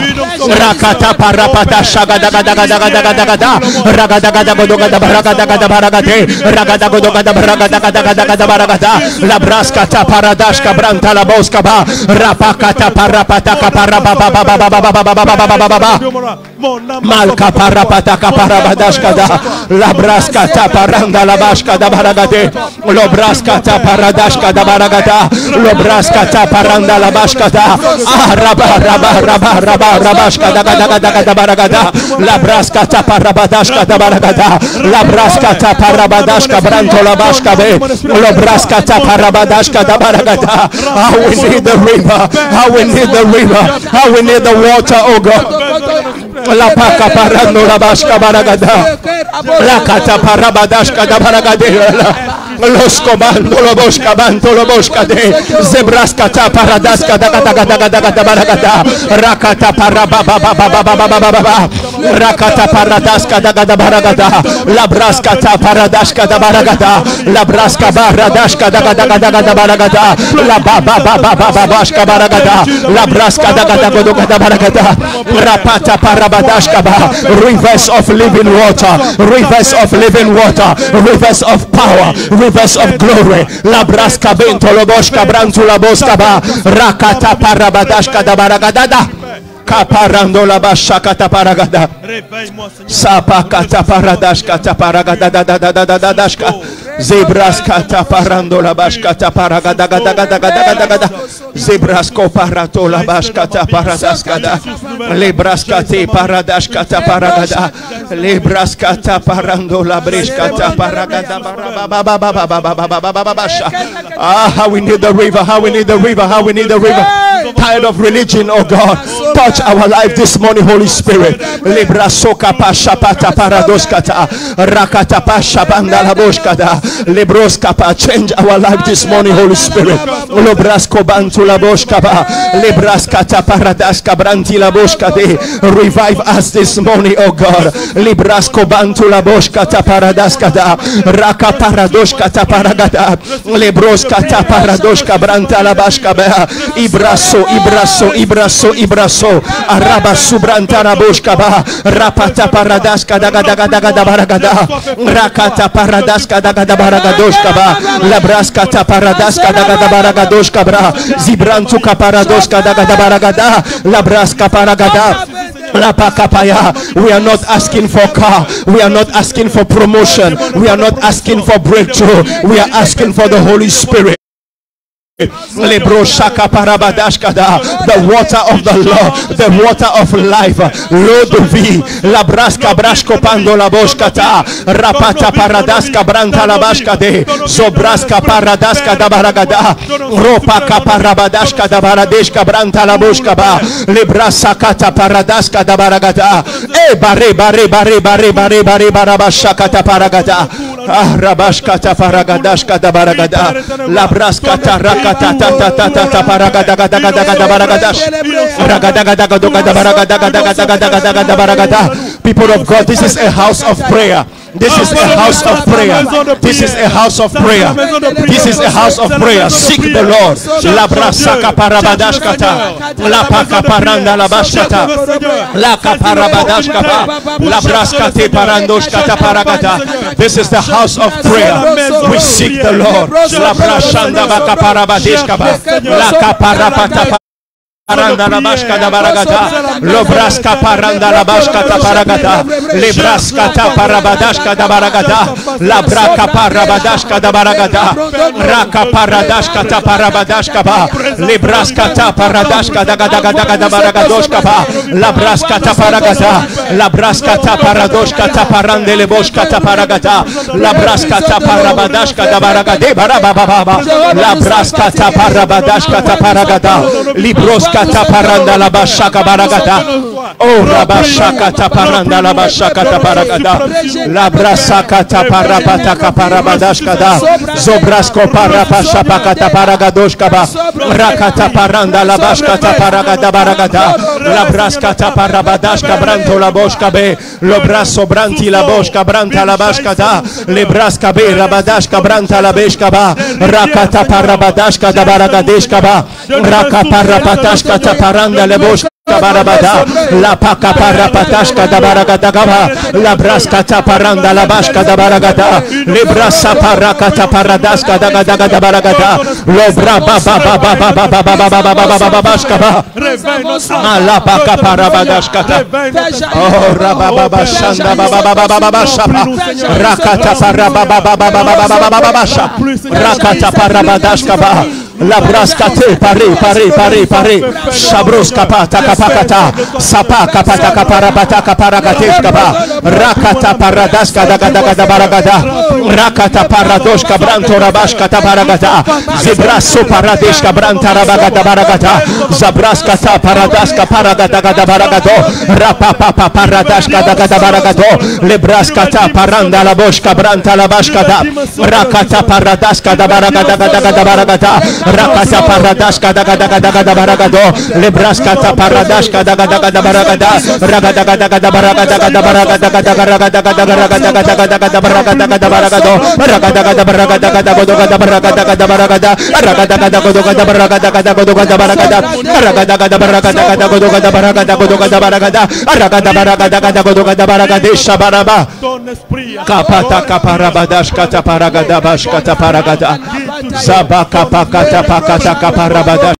Speaker 1: rakata parapata shagada gada gada gada gada gada, ragada gada godo gada baragada gada baragade, ragada godo gada baragada gada gada gada baragada, labraska ta paradashka branda la boska ba, rapakata parapata kaparaba ba ba ba ba ba ba ba ba ba malka parapata kaparabadashka da, labraska ta paranda la bashka da baragade, lobraska ta paradashka da baragada, lobraska ta paranda la bashka da, raba raba raba raba rabashka da gada gada gada baragada, labraska ta parabadashka da baragada, labraska ta parabadashka branto la bashka be, lobraska ta parabadashka da baragada. How we need the river, how we need the river, how we need the water, oh God. La paka parando la bashka baragada, la kata parabadashka da baragade, los comando lo bosca banto lo bosca de zebraska ta paradaska da gada gada gada gada baragada, rakata parababa baba baba baba rakata paradaska da gada baragada, la braska ta paradashka da baragada, la braska baradashka da gada gada gada baragada, la baba baba baba bashka baragada, la braska da gada godo gada baragada, rapata parabadashka ba, rivers of living water, rivers of living water, rivers of power, rivers of glory. La braska bento loboshka brantu la boska ba, rakata parabadashka da baragada, kaparando la bashaka ta paragada, sapa kata paradashka ta paragada da da da da da da dashka, zebraska ta parando la bashka ta paragada gada gada gada gada gada, zebrasko parato la bashka ta paradaska da, lebraska te paradashka ta paragada, lebraska ta parando la brishka ta paragada barabababababababababasha. How we need the river, how we need the river, how we need the river. Tired of religion, oh God. Touch our life this morning, Holy Spirit. Librasoka pasha pata paradoskata, rakata pasha bandala boshkata, libroskapa. Change our life this morning, Holy Spirit. Lobrasko bantula boshkapa, libraskata paradaska brantila boshkate. Revive us this morning, oh God. Librasko bantula boshkata paradaskata, raka paradoskata paragata, libroskata paradoska brantala bashkaba, ibraso ibraso ibraso ibraso, araba subrantana boshkaba, rapata paradaska daga daga daga da baragada, rakata paradaska daga da baragadoshkaba, labraskata paradaska daga da baragadoshkabra, zibrantuka paradoska daga da baragada, labraska paragada. We are not asking for car, we are not asking for promotion, we are not asking for breakthrough, we are asking for the Holy Spirit. The water of the Lord, the water of life. Lord vi la braska brashko pando la boshkata, rapata paradaska branta la bashkade, zobraska paradaska da baragada, ropa kaparabadashka da baradeshka branta la boshkaba, librasa kata paradaska da baragada, e bare bare bare bare bare bare barabashakata paragada, rabashkata paragadashka da baragada, la braska taraka. People of God, this is a house of prayer. This is a house of prayer. This is a house of prayer. This is a house of prayer. Seek the Lord. La brasaka parabadashkata. La paka paranda la bashkata. La kaparabadashkata. La braskate parandoshkata paragata. This is the house of prayer. We seek the Lord. La brashanda baka parabadeshkaba. La kaparapata. Paranda la bashka da baragata, lobraska paranda la bashka ta paragata, lebraska ta parabadashka da baragata, la braka parabadashka da baragata, raka paradashka ta parabadashka ba, lebraska ta paradashka da gada da baragadoshka ba, la braska ta paragata, la braska ta paradoshka ta parande le boshka ta paragata, la braska ta parabadashka da baragade barababa, la braska ta parabadashka ta paragata, libroska ta paranda la bashaka baragata. Oh rabashaka ta paranda la bashaka ta paragata. La brasaka ta parapata ka parabadashka da. Zobrasko parapasha pakata paragadoshka ba. Rakata paranda la bashka ta paragata baragata. La braska ta parabadashka branto la boshka be. Lo braso branti la boshka branta la bashka da. Le braska be rabadashka branta la beshka ba. Rakata parabadashka da baragadeshka ba. Raka parapatashka ta paranda le boshka barabada, la paka parapatashka da baragada gaba, la braska ta paranda la bashka da baragada, le brasa parakata paradaska da gada da baragada, le braba bashka ba, la paka parabadashka ta, oh rababa shanda baba shapa, rakata parababa rakata parabadashka ba. La braskate pare shabros kapata kapakata sapa kapata kaparabata kaparakateshka ba rakata paradaska daga baragada rakata paradoshka branto rabashka tabaragata zibraso paradeshka branta rabagada baragata zabraska ta paradaska paragada baragado rapapa paradashka daga baragado lebraska ta paranda la boshka branta la bashka da rakata paradaska da baragada baragata rakata paradashka daga baragado lebraska ta paradashka daga baragada ragada Zabaka pakata kaparabada